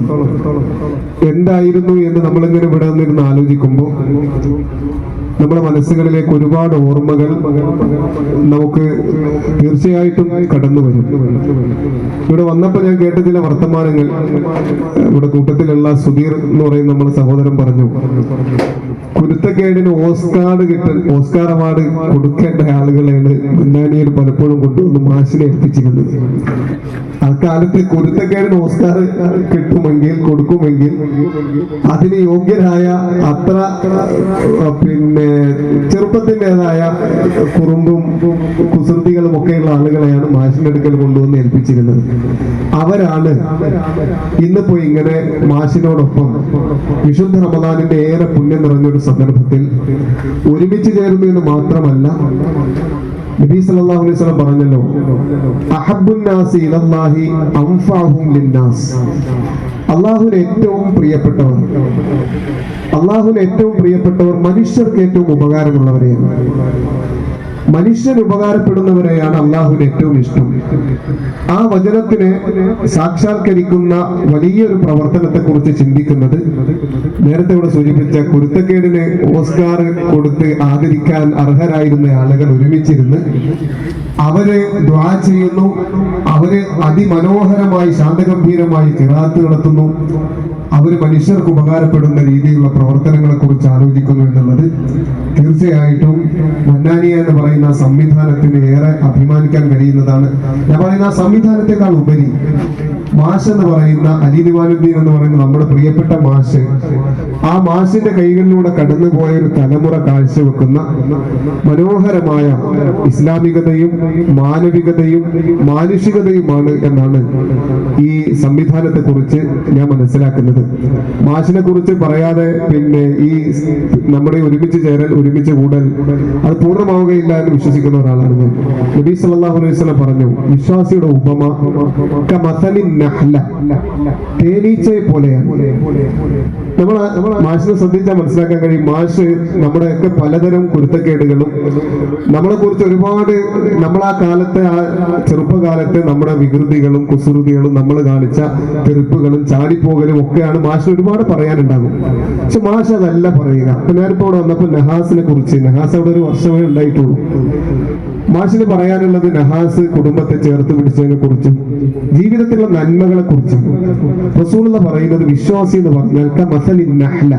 എന്തായിരുന്നു എന്ന് നമ്മളിങ്ങനെ ഇവിടെ നിന്നിരുന്ന് ആലോചിക്കുമ്പോൾ നമ്മുടെ മനസ്സുകളിലേക്ക് ഒരുപാട് ഓർമ്മകൾ നമുക്ക് തീർച്ചയായിട്ടും കടന്നു വരും. ഇവിടെ വന്നപ്പോൾ ഞാൻ കേട്ട ചില വർത്തമാനങ്ങൾ, ഇവിടെ കൂട്ടത്തിലുള്ള സുധീർ എന്ന് പറയുന്ന നമ്മുടെ സഹോദരൻ പറഞ്ഞു, കുരുത്തക്കേടിന് ഓസ്കാർ അവാർഡ് കൊടുക്കേണ്ട ആളുകളെയാണ് പൊന്നാനിയിൽ പലപ്പോഴും കൊണ്ടുവന്ന് മാഷിനെ ഏൽപ്പിച്ചിരുന്നത്. അക്കാലത്ത് കുരുത്തക്കേടിന് ഓസ്കാർ കൊടുക്കുമെങ്കിൽ അതിന് യോഗ്യരായ അത്ര ചെറുപ്പത്തിൻ്റെതായ കുറുമ്പും കുസൃതികളും ഒക്കെയുള്ള ആളുകളെയാണ് മാഷിന്റെ അടുക്കൽ കൊണ്ടുവന്ന് ഏൽപ്പിച്ചിരുന്നത്. അവരാണ് ഇന്നിപ്പോ ഇങ്ങനെ മാഷിനോടൊപ്പം വിശുദ്ധ റമദാനിന്റെ ഏറെ പുണ്യം നിറഞ്ഞൊരു സന്ദർഭത്തിൽ ഒരുമിച്ച് ചേരുന്നു എന്ന് മാത്രമല്ല, നബി സല്ലല്ലാഹു അലൈഹി വസല്ലം പറഞ്ഞല്ലോ, അഹബ്ബുൻ നാസി ഇലല്ലാഹി അൻഫഅഹും ലിന്നാസ്. അല്ലാഹുവിന് ഏറ്റവും പ്രിയപ്പെട്ടവർ മനുഷ്യർക്ക് ഏറ്റവും ഉപകാരമുള്ളവരെയാണ്. മനുഷ്യൻ ഉപകാരപ്പെടുന്നവരെയാണ് അള്ളാഹുവിന് ഏറ്റവും ഇഷ്ടം. ആ വചനത്തിനെ സാക്ഷാത്കരിക്കുന്ന വലിയൊരു പ്രവർത്തനത്തെ കുറിച്ച് ചിന്തിക്കുന്നത് നേരത്തെ ഇവിടെ സൂചിപ്പിച്ച കുരുത്തക്കേടിന് ഓസ്കാർ കൊടുത്ത് ആദരിക്കാൻ അർഹരായിരുന്ന ആളുകൾ ഒരുമിച്ചിരുന്ന് അവര് ദ്വാ ചെയ്യുന്നു, അവര് അതിമനോഹരമായി ശാന്തഗംഭീരമായി ഖിറാഅത്ത് നടത്തുന്നു, അവര് മനുഷ്യർക്ക് ഉപകാരപ്പെടുന്ന രീതിയിലുള്ള പ്രവർത്തനങ്ങളെ കുറിച്ച് ആലോചിക്കുന്നു എന്നുള്ളത് തീർച്ചയായിട്ടും പൊന്നാനിയ എന്ന് പറയുന്ന സംവിധാനത്തിന് ഏറെ അഭിമാനിക്കാൻ കഴിയുന്നതാണ്. ഞാൻ പറയുന്ന ആ സംവിധാനത്തെക്കാൾ ഉപരി മാഷ് എന്ന് പറയുന്ന അലി ദിവാനുദ്ദീൻ എന്ന് പറയുന്ന നമ്മുടെ പ്രിയപ്പെട്ട മാഷ്, ആ മാഷിന്റെ കൈകളിലൂടെ കടന്നുപോയ ഒരു തലമുറ കാഴ്ചവെക്കുന്ന മനോഹരമായ ഇസ്ലാമികതയും മാനവികതയും മാനുഷികതയുമാണ് എന്നാണ് ഈ സംവിധാനത്തെ കുറിച്ച് ഞാൻ മനസ്സിലാക്കുന്നത്. മാഷിനെ കുറിച്ച് പറയാതെ ഈ നമ്മുടെ ഒരുമിച്ച് ചേരൽ, ഒരുമിച്ച് കൂടൽ അത് പൂർണ്ണമാവുകയില്ല എന്ന് വിശ്വസിക്കുന്ന ഒരാളാണ് ഞാൻ. നബി സല്ലല്ലാഹു അലൈഹി വസല്ലം പറഞ്ഞു, വിശ്വാസിയുടെ ഉപമ കമസലിൻ നഹ്ല, തേനീച്ചയെ പോലെയാണ്. നമ്മൾ മാഷിനെ ശ്രദ്ധിച്ചാൽ മനസ്സിലാക്കാൻ കഴിയും, മാഷ് നമ്മുടെയൊക്കെ പലതരം കുരുത്തക്കേടുകളും നമ്മളെ കുറിച്ച് ഒരുപാട് നമ്മൾ ആ കാലത്തെ ആ ചെറുപ്പകാലത്തെ നമ്മുടെ വികൃതികളും കുസൃതികളും നമ്മൾ കാണിച്ച തെറിപ്പുകളും ചാടിപ്പോകലും ഒക്കെയാണ് മാഷിന് ഒരുപാട് പറയാനുണ്ടാകും. പക്ഷെ മാഷ് അതല്ല പറയുക. ഞാനിപ്പോ ഇവിടെ വന്നപ്പോൾ നഹാസിനെ കുറിച്ച്, നഹാസ് അവിടെ ഒരു വർഷമേ ഉണ്ടായിട്ടുള്ളൂ. മാഷിന് പറയാനുള്ളത് നഹാസ് കുടുംബത്തെ ചേർത്ത് പിടിച്ചതിനെ കുറിച്ചും ജീവിതത്തിലുള്ള നന്മകളെ കുറിച്ചും. റസൂലുള്ള പറയുന്നത് വിശ്വാസി എന്ന് പറഞ്ഞാൽ കമസലിൻ നഹ്ല,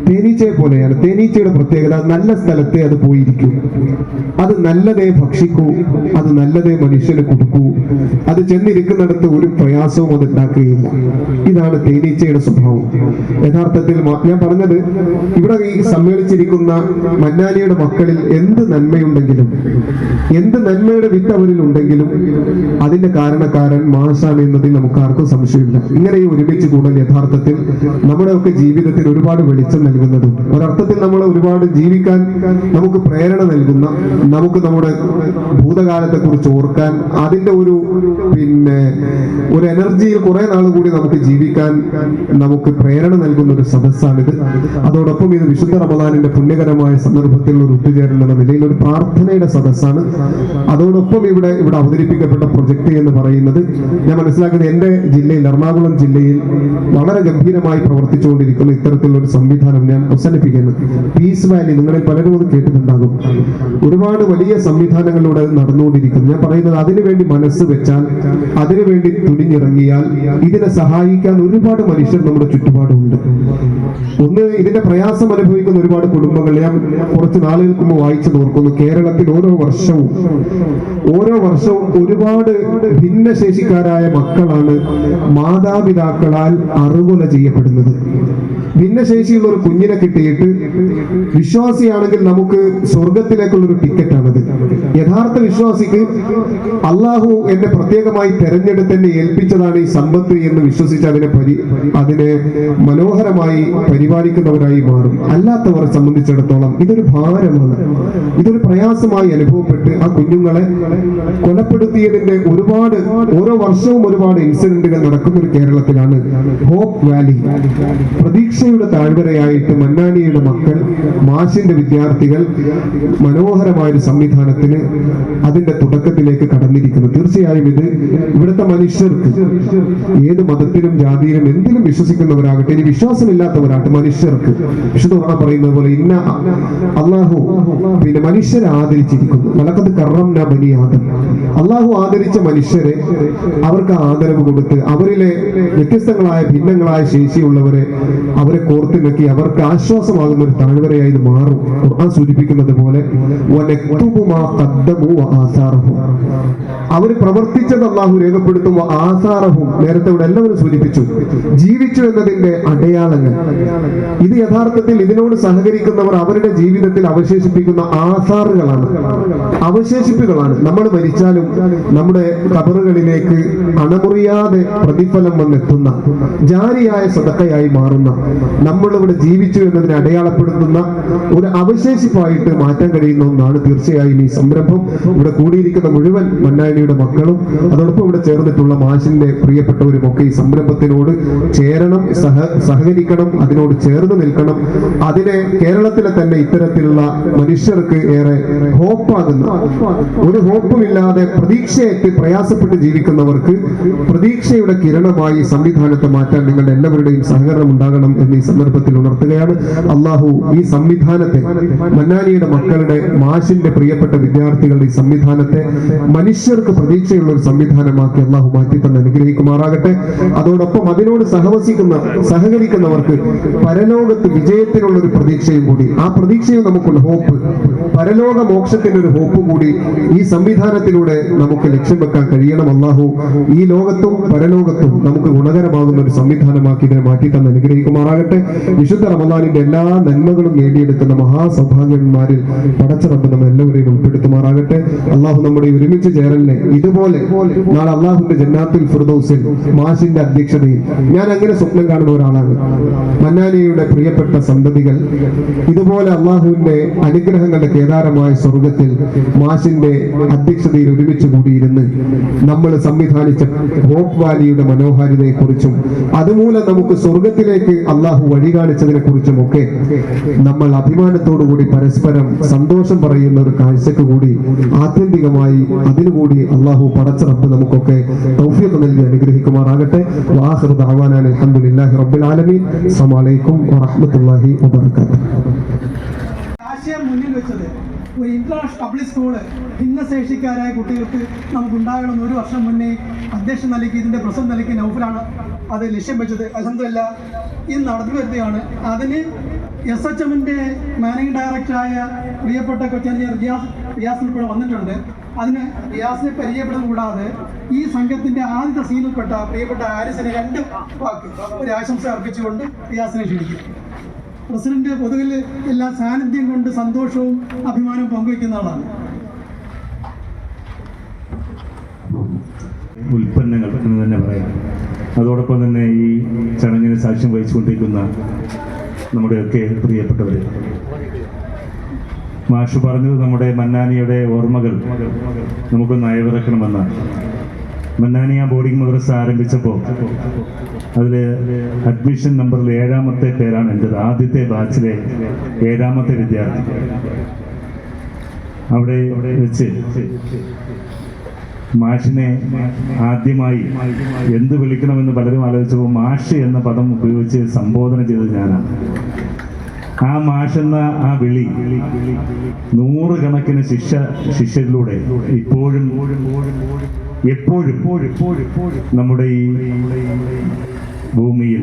തേനീച്ചയെ പോലെയാണ്. തേനീച്ചയുടെ പ്രത്യേകത നല്ല സ്ഥലത്തെ അത് പോയിരിക്കും, അത് നല്ലതേ ഭക്ഷിക്കൂ, അത് നല്ലതേ മനുഷ്യന് കൊടുക്കൂ, അത് ചെന്നിരിക്കുന്നിടത്ത് ഒരു പ്രയാസവും അത് ഉണ്ടാക്കുകയില്ല. ഇതാണ് തേനീച്ചയുടെ സ്വഭാവം. യഥാർത്ഥത്തിൽ ഞാൻ പറഞ്ഞത്, ഇവിടെ ഈ സമ്മേളിച്ചിരിക്കുന്ന മന്നാനിയുടെ മക്കളിൽ എന്ത് നന്മയുണ്ടെങ്കിലും, എന്ത് നന്മയുടെ വിത്ത് അവരിൽ ഉണ്ടെങ്കിലും അതിന്റെ കാരണക്കാരൻ മാഷാണ് എന്നതിൽ നമുക്ക് ആർക്കും സംശയമില്ല. ഇങ്ങനെ ഈ ഒരുമിച്ച് കൂടൽ യഥാർത്ഥത്തിൽ നമ്മുടെയൊക്കെ ജീവിതത്തിൽ ഒരുപാട് വെളിച്ചം നൽകുന്നതും ഒരർത്ഥത്തിൽ നമ്മൾ ഒരുപാട് ജീവിക്കാൻ നമുക്ക് പ്രേരണ നൽകുന്ന, നമുക്ക് നമ്മുടെ ഭൂതകാലത്തെ കുറിച്ച് ഓർക്കാൻ അതിന്റെ ഒരു എനർജിയിൽ കുറെ നാൾ കൂടി നമുക്ക് ജീവിക്കാൻ നമുക്ക് പ്രേരണ നൽകുന്ന ഒരു സദസ്സാണിത്. അതോടൊപ്പം ഇത് വിശുദ്ധ റമദാനിന്റെ പുണ്യകരമായ സന്ദർഭത്തിൽ ഒരു ഒത്തുചേരൽ എന്ന നിലയിൽ ഒരു പ്രാർത്ഥനയുടെ സദസ്സാണ്. അതോടൊപ്പം ഇവിടെ അവതരിപ്പിക്കപ്പെട്ട പ്രൊജക്ട് എന്ന് പറയുന്നത് ഞാൻ മനസ്സിലാക്കുന്നത് എന്റെ ജില്ലയിൽ, എറണാകുളം ജില്ലയിൽ വളരെ ഗംഭീരമായി പ്രവർത്തിച്ചുകൊണ്ടിരിക്കുന്ന ഇത്തരത്തിലുള്ള ഒരു സംവിധാനം ഞാൻ അവസാനിപ്പിക്കുന്നത്. പീസ് വാലി, നിങ്ങളിൽ പലരും അത് കേട്ടിട്ടുണ്ടാകും. ഒരുപാട് വലിയ സംവിധാനങ്ങളിലൂടെ നടന്നുകൊണ്ടിരിക്കുന്നു. ഞാൻ പറയുന്നത് അതിനുവേണ്ടി മനസ്സ് വെച്ചാൽ, അതിനുവേണ്ടി തുനിഞ്ഞിറങ്ങിയാൽ ഇതിനെ സഹായിക്കാൻ ഒരുപാട് മനുഷ്യർ നമ്മുടെ ചുറ്റുപാടുണ്ട്. ഒന്ന്, ഇതിന്റെ പ്രയാസം അനുഭവിക്കുന്ന ഒരുപാട് കുടുംബങ്ങൾ ഞാൻ കുറച്ച് നാളുകൾക്ക് മുമ്പ് വായിച്ചു നോക്കുന്നു. കേരളത്തിൽ ഓരോ വർഷവും ഒരുപാട് ഭിന്നശേഷിക്കാരായ മക്കളാണ് മാതാപിതാക്കളാൽ അറുകൊല ചെയ്യപ്പെടുന്നത്. ഭിന്നശേഷിയുള്ള ഒരു കുഞ്ഞിനെ കിട്ടിയിട്ട് വിശ്വാസിയാണെങ്കിൽ നമുക്ക് സ്വർഗത്തിലേക്കുള്ള ഒരു ടിക്കറ്റാണത്. യഥാർത്ഥ വിശ്വാസിക്ക് അള്ളാഹു എന്നെ പ്രത്യേകമായി തെരഞ്ഞെടുത്ത് എന്നെ ഏൽപ്പിച്ചതാണ് ഈ സമ്പത്ത് എന്ന് വിശ്വസിച്ച് അതിനെ മനോഹരമായി പരിപാലിക്കുന്നവരായി മാറും. അല്ലാത്തവരെ സംബന്ധിച്ചിടത്തോളം ഇതൊരു ഭാരമാണ്, ഇതൊരു പ്രയാസമായി അനുഭവപ്പെട്ട് ആ കുഞ്ഞുങ്ങളെ കൊലപ്പെടുത്തിയതിന്റെ ഓരോ വർഷവും ഒരുപാട് ഇൻസിഡന്റുകൾ നടക്കുന്ന ഒരു കേരളത്തിലാണ് ഹോപ്പ് വാലി, പ്രതീക്ഷ പ്രതീക്ഷയുടെ താഴ്വരയായിട്ട് മന്നാനിയുടെ മക്കൾ, മാഷിന്റെ വിദ്യാർത്ഥികൾ മനോഹരമായൊരു സംവിധാനത്തിന് അതിന്റെ തുടക്കത്തിലേക്ക് കടന്നിരിക്കുന്നു. തീർച്ചയായും ഇത് ഇവിടുത്തെ മനുഷ്യർക്ക്, ഏത് മതത്തിലും ജാതിയിലും എന്തിലും വിശ്വസിക്കുന്നവരാകട്ടെ, ഇനി വിശ്വാസമില്ലാത്തവരാകട്ടെ, മനുഷ്യർക്ക് വിശുദ്ധ ഖുർആൻ പറയുന്നത് പോലെ ഇന്ന അള്ളാഹു പിന്നെ മനുഷ്യരെ ആദരിച്ചിരിക്കുന്നു. വലഖദ് കറംനാ ബനി ആദം. അള്ളാഹു ആദരിച്ച മനുഷ്യരെ അവർക്ക് ആദരവ് കൊടുത്ത് അവരിലെ വ്യത്യസ്തങ്ങളായ ഭിന്നങ്ങളായ ശേഷിയുള്ളവരെ അവരെ കോർത്തിണക്കി അവർക്ക് ആശ്വാസമാകുന്ന ഒരു താഴ്വരയായി ഇത് മാറും. ഖുർആൻ സൂചിപ്പിക്കുന്നത് പോലെ അവർ പ്രവർത്തിച്ചത് അള്ളാഹു രേഖപ്പെടുത്തും. ആസാറഹും നേരത്തെ ഇവിടെ എല്ലാവരും സൂചിപ്പിച്ചു, ജീവിച്ചു എന്നതിന്റെ അടയാളങ്ങൾ. ഇത് യഥാർത്ഥത്തിൽ ഇതിനോട് സഹകരിക്കുന്നവർ അവരുടെ ജീവിതത്തിൽ അവശേഷിപ്പിക്കുന്ന ആസാറുകളാണ്, അവശേഷിപ്പുകളാണ്. നമ്മൾ മരിച്ചാലും നമ്മുടെ ഖബറുകളിലേക്ക് അണമുറിയാതെ പ്രതിഫലം വന്നെത്തുന്ന ജാരിയായ സദഖയായി മാറുന്ന, നമ്മളിവിടെ ജീവിച്ചു എന്നതിനെ അടയാളപ്പെടുത്തുന്ന ഒരു അവശേഷിപ്പായിട്ട് മാറ്റാൻ കഴിയുന്ന ഒന്നാണ് തീർച്ചയായും ഈ സംരംഭം. ഇവിടെ കൂടിയിരിക്കുന്ന മുഴുവൻ മന്നാനിയുടെ മക്കളും അതോടൊപ്പം ഇവിടെ ചേർന്നിട്ടുള്ള മാഷിന്റെ പ്രിയപ്പെട്ടവരും ഒക്കെ ഈ സംരംഭത്തിനോട് ചേരണം, സഹകരിക്കണം, അതിനോട് ചേർന്ന് നിൽക്കണം. അതിനെ കേരളത്തിലെ തന്നെ ഇത്തരത്തിലുള്ള മനുഷ്യർക്ക് ഏറെ ഹോപ്പാകുന്ന, ഒരു ഹോപ്പുമില്ലാതെ പ്രതീക്ഷയേറ്റ് പ്രയാസപ്പെട്ട് ജീവിക്കുന്നവർക്ക് പ്രതീക്ഷയുടെ കിരണമായി സംവിധാനത്തെ മാറ്റാൻ നിങ്ങളുടെ എല്ലാവരുടെയും സഹകരണം ഉണ്ടാകണം എന്ന് ഈ സന്ദർഭത്തിൽ ഉണർത്തുകയാണ്. അള്ളാഹു ഈ സംവിധാനത്തെ, മന്നാനിയുടെ മക്കളുടെ, മാഷിന്റെ പ്രിയപ്പെട്ട വിദ്യാർത്ഥികളുടെ ഈ സംവിധാനത്തെ മനുഷ്യർക്ക് പ്രതീക്ഷയുള്ള ഒരു സംവിധാനമാക്കി അള്ളാഹു മാറ്റി തന്നെ അനുഗ്രഹിക്കുമാറാകട്ടെ. അതോടൊപ്പം അതിനോട് സഹകരിക്കുന്നവർക്ക് പരലോകത്ത് വിജയത്തിനുള്ള ഒരു പ്രതീക്ഷയും കൂടി, ആ പ്രതീക്ഷയും നമുക്കുള്ള ഹോപ്പ്, പരലോക മോക്ഷത്തിന്റെ ഒരു ഹോപ്പ് കൂടി ഈ സംവിധാനത്തിലൂടെ നമുക്ക് ലക്ഷ്യം വെക്കാൻ കഴിയണം. അള്ളാഹു ഈ ലോകത്തും പരലോകത്തും നമുക്ക് ഗുണകരമാകുന്ന ഒരു സംവിധാനമാക്കി ഇതിനെ മാറ്റി തന്നെ അനുഗ്രഹിക്കുമാറാകട്ടെ. വിശുദ്ധ റമദാനിന്റെ എല്ലാ നന്മകളും നേടിയെടുക്കുന്ന മഹാസൗഭാഗ്യന്മാരിൽ പടച്ച റബ്ബ് നമ്മൾ എല്ലാവരെയും ഉൾപ്പെടുത്തുമാറാകട്ടെ. അള്ളാഹു നമ്മുടെ ഒരുമിച്ച് ചേരലിനെ ഇതുപോലെ നാളെ അള്ളാഹുവിന്റെ ജന്നാത്തുൽ ഫിർദൗസിൽ മാഷിന്റെ അധ്യക്ഷതയിൽ, ഞാൻ അങ്ങനെ സ്വപ്നം കാണുന്ന ഒരാളാണ്. മന്നാനിയുടെ പ്രിയപ്പെട്ട സന്തതികൾ ഇതുപോലെ അള്ളാഹുവിന്റെ അനുഗ്രഹങ്ങളുടെ കേദാരമായ സ്വർഗത്തിൽ മാഷിന്റെ അധ്യക്ഷതയിൽ ഒരുമിച്ച് കൂടിയിരുന്ന് നമ്മൾ സംവിധാനിച്ച ഹോപ്പ് വാലിയുടെ മനോഹാരിതയെ കുറിച്ചും അതുമൂലം നമുക്ക് സ്വർഗത്തിലേക്ക് അള്ളാഹു വഴി കാണിച്ചതിനെ കുറിച്ചും ഒക്കെ നമ്മൾ അഭിമാനത്തോടുകൂടി പരസ്പരം സന്തോഷം പറയുന്ന ഒരു കാഴ്ചക്ക് കൂടി ആത്യന്തികമായി അതിനുകൂടി അള്ളാഹു പടച്ച റബ്ബ് നമുക്കൊക്കെ തൗഫീഖ് നൽകി അനുഗ്രഹിക്കുമാറാകട്ടെ. വആഖിറു ദഅവാനാ അൽഹംദുലില്ലാഹി റബ്ബിൽ ആലമീൻ. അസ്സലാമു അലൈക്കും വറഹ്മത്തുള്ളാഹി വബറകാതുഹു. ആശയം മുന്നിൽ വെച്ചത് ഒരു ഇന്റർനാഷണൽ പബ്ലിക് സ്കൂള് ഭിന്നശേഷിക്കാരായ കുട്ടികൾക്ക് നമുക്കുണ്ടാകണം. ഒരു വർഷം മുന്നേ അധ്യക്ഷൻ നൽകി ഇതിന്റെ പ്രസിഡന്റ് നൽകി നൗഫലാണ് അത് ലക്ഷ്യം വെച്ചത്. അൽഹംദുലില്ലാ ഇത് നടന്നു വരുന്നതാണ്. അതിന് SHMന്റെ മാനേജിംഗ് ഡയറക്ടറായ പ്രിയപ്പെട്ട കൊച്ചി റിയാസിന് ഇപ്പോൾ വന്നിട്ടുണ്ട്. അതിന് റിയാസിനെ പരിചയപ്പെടുന്നത് കൂടാതെ ഈ സംഘത്തിന്റെ ആദ്യത്തെ സീനിൽപ്പെട്ട പ്രിയപ്പെട്ട ഹാരിസിനെ 2 വാക്ക് ഒരു ആശംസ അർപ്പിച്ചുകൊണ്ട് റിയാസിനെ ക്ഷണിക്കും. പ്രസിഡന്റ് പൊതുവിൽ എല്ലാ സാന്നിധ്യം കൊണ്ട് സന്തോഷവും അഭിമാനവും പങ്കുവയ്ക്കുന്ന ആളാണ്. ഉൽപ്പന്നങ്ങൾ എന്ന് തന്നെ പറയാം. അതോടൊപ്പം തന്നെ ഈ ചടങ്ങിന് സാക്ഷ്യം വഹിച്ചുകൊണ്ടിരിക്കുന്ന നമ്മുടെയൊക്കെ പ്രിയപ്പെട്ടവർ, മാഷ് പറഞ്ഞത് നമ്മുടെ മന്നാനിയുടെ ഓർമ്മകൾ നമുക്കൊന്ന് അയവിറക്കണമെന്നാണ്. മന്നാനിയ ബോർഡിംഗ് മദ്രസ ആരംഭിച്ചപ്പോൾ അതിൽ അഡ്മിഷൻ നമ്പറിൽ 7ാമത്തെ പേരാണ് എൻ്റെത്. ആദ്യത്തെ ബാച്ചിലെ 7ാമത്തെ വിദ്യാർത്ഥി. അവിടെ വെച്ച് മാഷിനെ ആദ്യമായി എന്ത് വിളിക്കണമെന്ന് പലരും ആലോചിച്ചപ്പോൾ മാഷ് എന്ന പദം ഉപയോഗിച്ച് സംബോധന ചെയ്തത് ഞാനാണ്. ആ മാഷ് എന്ന ആ വിളി 100 കണക്കിന് ശിഷ്യരിലൂടെ ഇപ്പോഴും എപ്പോഴും നമ്മുടെ ഈ ഭൂമിയിൽ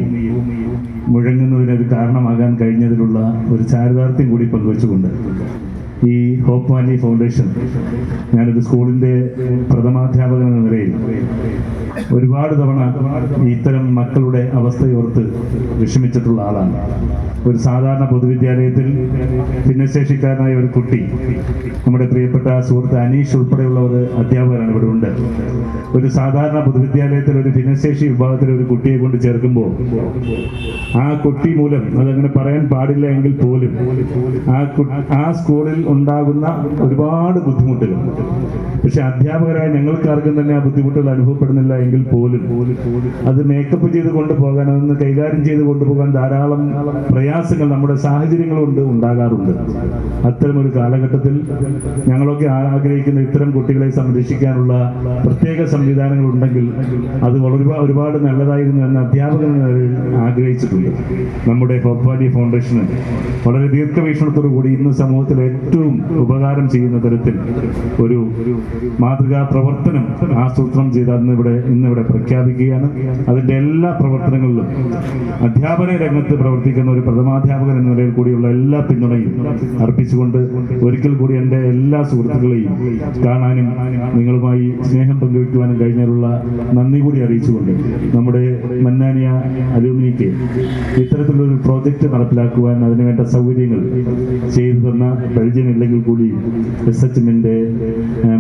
മുഴങ്ങുന്നതിനൊരു കാരണമാകാൻ കഴിഞ്ഞതിലുള്ള ഒരു ചാരിതാർത്ഥ്യം കൂടി പങ്കുവച്ചുകൊണ്ട് ഈ ഹോപ്പ് വാലി ഫൗണ്ടേഷൻ, ഞാനൊരു സ്കൂളിൻ്റെ പ്രഥമാധ്യാപകൻ എന്ന നിലയിൽ ഒരുപാട് തവണ ഇത്തരം മക്കളുടെ അവസ്ഥയോർത്ത് വിഷമിച്ചിട്ടുള്ള ആളാണ്. ഒരു സാധാരണ പൊതുവിദ്യാലയത്തിൽ ഭിന്നശേഷിക്കാരനായ ഒരു കുട്ടി, നമ്മുടെ പ്രിയപ്പെട്ട സുഹൃത്ത് അനീഷ് ഉൾപ്പെടെയുള്ളവർ അധ്യാപകരാണ് ഇവിടെ ഉണ്ട്. ഒരു സാധാരണ പൊതുവിദ്യാലയത്തിൽ ഒരു ഭിന്നശേഷി വിഭാഗത്തിൽ ഒരു കുട്ടിയെ കൊണ്ട് ചേർക്കുമ്പോൾ ആ കുട്ടി മൂലം, അതങ്ങനെ പറയാൻ പാടില്ല എങ്കിൽ പോലും, ആ സ്കൂളിൽ ഉണ്ടാകുന്ന ഒരുപാട് ബുദ്ധിമുട്ടുകൾ, പക്ഷെ അധ്യാപകരായ ഞങ്ങൾക്കാർക്കും തന്നെ ആ ബുദ്ധിമുട്ടുകൾ അനുഭവപ്പെടുന്നില്ല എങ്കിൽ പോലും അത് മേക്കപ്പ് ചെയ്ത് കൊണ്ടുപോകാൻ, അതൊന്ന് കൈകാര്യം ചെയ്ത് കൊണ്ടുപോകാൻ ധാരാളം പ്രയാസങ്ങൾ നമ്മുടെ സാഹചര്യങ്ങൾ കൊണ്ട് ഉണ്ടാകാറുണ്ട്. അത്തരമൊരു കാലഘട്ടത്തിൽ ഞങ്ങളൊക്കെ ആഗ്രഹിക്കുന്ന ഇത്തരം കുട്ടികളെ സംരക്ഷിക്കാനുള്ള പ്രത്യേക സംവിധാനങ്ങൾ ഉണ്ടെങ്കിൽ അത് ഒരുപാട് നല്ലതായിരുന്നു എന്ന് അധ്യാപകർ ആഗ്രഹിച്ചിട്ടുണ്ട്. നമ്മുടെ ഹോപ്പ് വാലി ഫൗണ്ടേഷന് വളരെ ദീർഘവീക്ഷണത്തോടു കൂടി ഇന്ന് സമൂഹത്തിൽ ഏറ്റവും ഉപകാരം ചെയ്യുന്ന തരത്തിൽ ഒരു മാതൃകാ പ്രവർത്തനം ആസൂത്രണം ചെയ്ത് ഇന്നിവിടെ പ്രഖ്യാപിക്കുകയാണ്. അതിന്റെ എല്ലാ പ്രവർത്തനങ്ങളിലും അധ്യാപന രംഗത്ത് പ്രവർത്തിക്കുന്ന ഒരു പ്രഥമാധ്യാപകൻ എന്ന നിലയിൽ കൂടിയുള്ള എല്ലാ പിന്തുണയും അർപ്പിച്ചുകൊണ്ട് ഒരിക്കൽ കൂടി എൻ്റെ എല്ലാ സുഹൃത്തുക്കളെയും കാണാനും നിങ്ങളുമായി സ്നേഹം പങ്കുവയ്ക്കുവാനും കഴിഞ്ഞതിലുള്ള നന്ദി കൂടി അറിയിച്ചുകൊണ്ട് നമ്മുടെ മന്നാനിയ അലൂമിനിക്ക് ഇത്തരത്തിലൊരു പ്രോജക്റ്റ് നടപ്പിലാക്കുവാൻ അതിനുവേണ്ട സൗകര്യങ്ങൾ ചെയ്തു തന്ന പരിചയമില്ലെങ്കിൽ കൂടി SHMന്റെ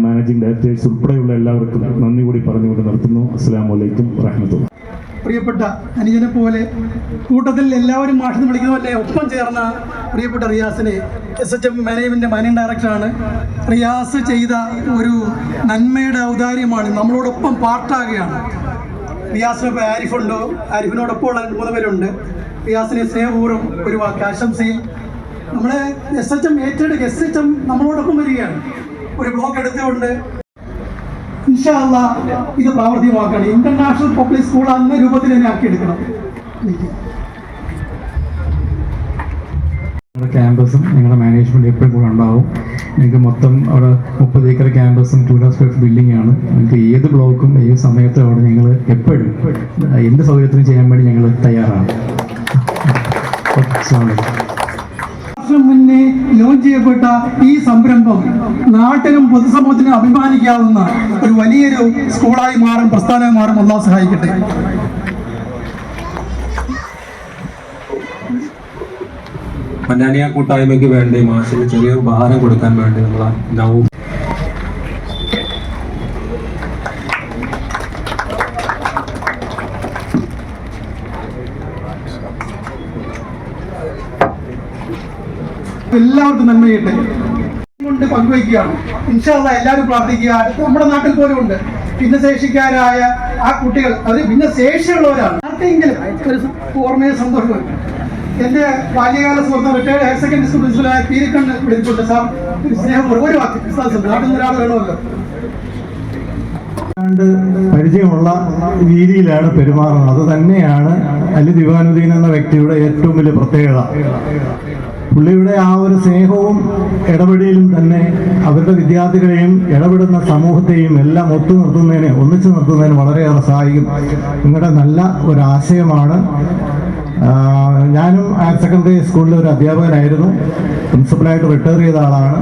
മാനേജിംഗ് ഡയറക്ടേഴ്സ് ഉൾപ്പെടെയുള്ള എല്ലാവർക്കും നന്ദി കൂടി പറഞ്ഞുകൊണ്ട് നിർത്തുന്നു. അസ്സലാമു അലൈക്കും വറഹ്മത്തുള്ളാഹി. പ്രിയപ്പെട്ട അനുജനെ പോലെ കൂട്ടത്തിൽ എല്ലാവരും മാഷെന്ന് വിളിക്കുന്നതല്ലേ ഒപ്പം ചേർന്ന പ്രിയപ്പെട്ട റിയാസിനെ SHM മാനേജ്മെൻറ്റ് മാനേജിംഗ് ഡയറക്ടറാണ്. റിയാസ് ചെയ്ത ഒരു നന്മയുടെ ഔദാര്യമാണ്, നമ്മളോടൊപ്പം പാർട്ടാകുകയാണ്. റിയാസിനൊപ്പം ആരിഫുണ്ടോ, ആരിഫിനോടൊപ്പം ഉള്ള 3 പേരുണ്ട്. റിയാസിനെ സ്നേഹപൂർവ്വം ഒരു വാക്ക് ആശംസയിൽ നമ്മളെ SHM ഏറ്റെടുക്കുക. SHM നമ്മളോടൊപ്പം വരികയാണ്. ഒരു ബ്ലോക്ക് എടുത്തുകൊണ്ട് ഇൻഷാ അല്ലാഹ് ഇത് പ്രാവർത്തികമാക്കണം. ഇന്റർനാഷണൽ പബ്ലിക് സ്കൂൾ അന്ന രൂപത്തിൽ തന്നെ ആക്കിയെടുക്കണം. നിങ്ങളുടെ ക്യാമ്പസും നിങ്ങളുടെ മാനേജ്മെന്റ് എപ്പോഴും കൂടെ ഉണ്ടാവും. നിങ്ങൾക്ക് മൊത്തം അവിടെ 30 ഏക്കർ ക്യാമ്പസും 2 lakh square feet ബിൽഡിംഗ് ആണ്. നിങ്ങൾക്ക് ഏത് ബ്ലോക്കും ഏത് സമയത്തും അവിടെ ഞങ്ങൾ എപ്പോഴും എന്ത് സൗകര്യത്തിനും ചെയ്യാൻ വേണ്ടി ഞങ്ങൾ തയ്യാറാണ്. മുന്നേ ലോഞ്ച് ചെയ്യപ്പെട്ട ഈ സംരംഭം നാട്ടിലും പൊതുസമൂഹത്തിനും അഭിമാനിക്കാവുന്ന ഒരു വലിയൊരു സ്കൂളായി മാറും, പ്രസ്ഥാനമായി മാറും. അല്ലാഹു സഹായിക്കട്ടെ. മന്നാനിയ കൂട്ടായ്മയ്ക്ക് വേണ്ടി മാഷിന് ചെറിയ ഉപഹാരം കൊടുക്കാൻ വേണ്ടി നമ്മൾ എല്ലാവർക്കും നന്മ ചെയ്യട്ടെ കൊണ്ട് പങ്കുവയ്ക്കുകയാണ്. ഇൻഷാ അല്ലാഹ് എല്ലാവരും പ്രാർത്ഥിക്കുക. നമ്മുടെ നാട്ടിൽ പോലും ഉണ്ട് ഭിന്നശേഷിക്കാരായ ആ കുട്ടികൾ, അത് ഭിന്നശേഷിയുള്ളവരാണ്. ആർക്കെങ്കിലും ഒരു ഓർമ്മയെ സന്തോഷം. എൻ്റെ ബാല്യകാല സുഹൃത്ത് റിട്ടയർഡ് ഹയർ സെക്കൻഡറി സ്കൂൾ പ്രിൻസിപ്പലായ പീരിക്കണ്ണ് വിളിച്ചിട്ടുണ്ട്. സാർ ഒരു സ്നേഹപൂർവ്വം ഒരു വാക്ക് നാട്ടിൽ നിന്ന് ഒരാൾ വേണമല്ലോ. പരിചയമുള്ള രീതിയിലാണ് പെരുമാറുന്നത്. അത് തന്നെയാണ് അലി ദിവാനുദ്ദീൻ എന്ന വ്യക്തിയുടെ ഏറ്റവും വലിയ പ്രത്യേകത. പുള്ളിയുടെ ആ ഒരു സ്നേഹവും ഇടപെടലും തന്നെ അവരുടെ വിദ്യാർത്ഥികളെയും ഇടപെടുന്ന സമൂഹത്തെയും എല്ലാം ഒന്നിച്ചു നിർത്തുന്നതിന് വളരെയേറെ സഹായിക്കും. നിങ്ങളുടെ നല്ല ഒരു ആശയമാണ്. ഞാനും ഹയർ സെക്കൻഡറി സ്കൂളിലെ ഒരു അധ്യാപകനായിരുന്നു. പ്രിൻസിപ്പലായിട്ട് റിട്ടയർ ചെയ്ത ആളാണ്.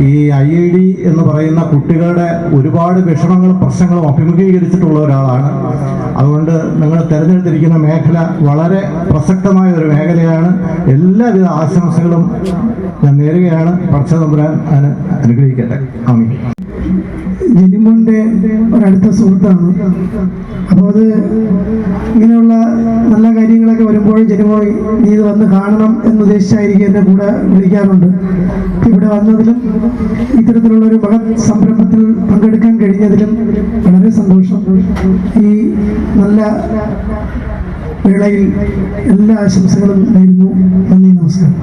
ഈ IID എന്ന് പറയുന്ന കുട്ടികളുടെ ഒരുപാട് വിഷമങ്ങളും പ്രശ്നങ്ങളും അഭിമുഖീകരിച്ചിട്ടുള്ള ഒരാളാണ്. അതുകൊണ്ട് നിങ്ങൾ തിരഞ്ഞെടുത്തിരിക്കുന്ന മേഖല വളരെ പ്രസക്തമായ ഒരു മേഖലയാണ്. എല്ലാവിധ ആശംസകളും ഞാൻ നേരുകയാണ്. പടച്ചതമ്പുരാൻ അനുഗ്രഹിക്കട്ടെ. ആമീൻ. ജനിമോൻ്റെ ഒരടുത്ത സുഹൃത്താണ്. അപ്പോൾ അത് ഇങ്ങനെയുള്ള നല്ല കാര്യങ്ങളൊക്കെ വരുമ്പോൾ ജനിമോ നീ ഇത് വന്ന് കാണണം എന്നുദ്ദേശിച്ചായിരിക്കും എൻ്റെ കൂടെ വിളിക്കാറുണ്ട്. ഇവിടെ വന്നതിലും ഇത്തരത്തിലുള്ളൊരു മഹത് സംരംഭത്തിൽ പങ്കെടുക്കാൻ കഴിഞ്ഞതിലും വളരെ സന്തോഷം. ഈ നല്ല വേളയിൽ എല്ലാ ആശംസകളും നേരുന്നു. നന്ദി, നമസ്കാരം.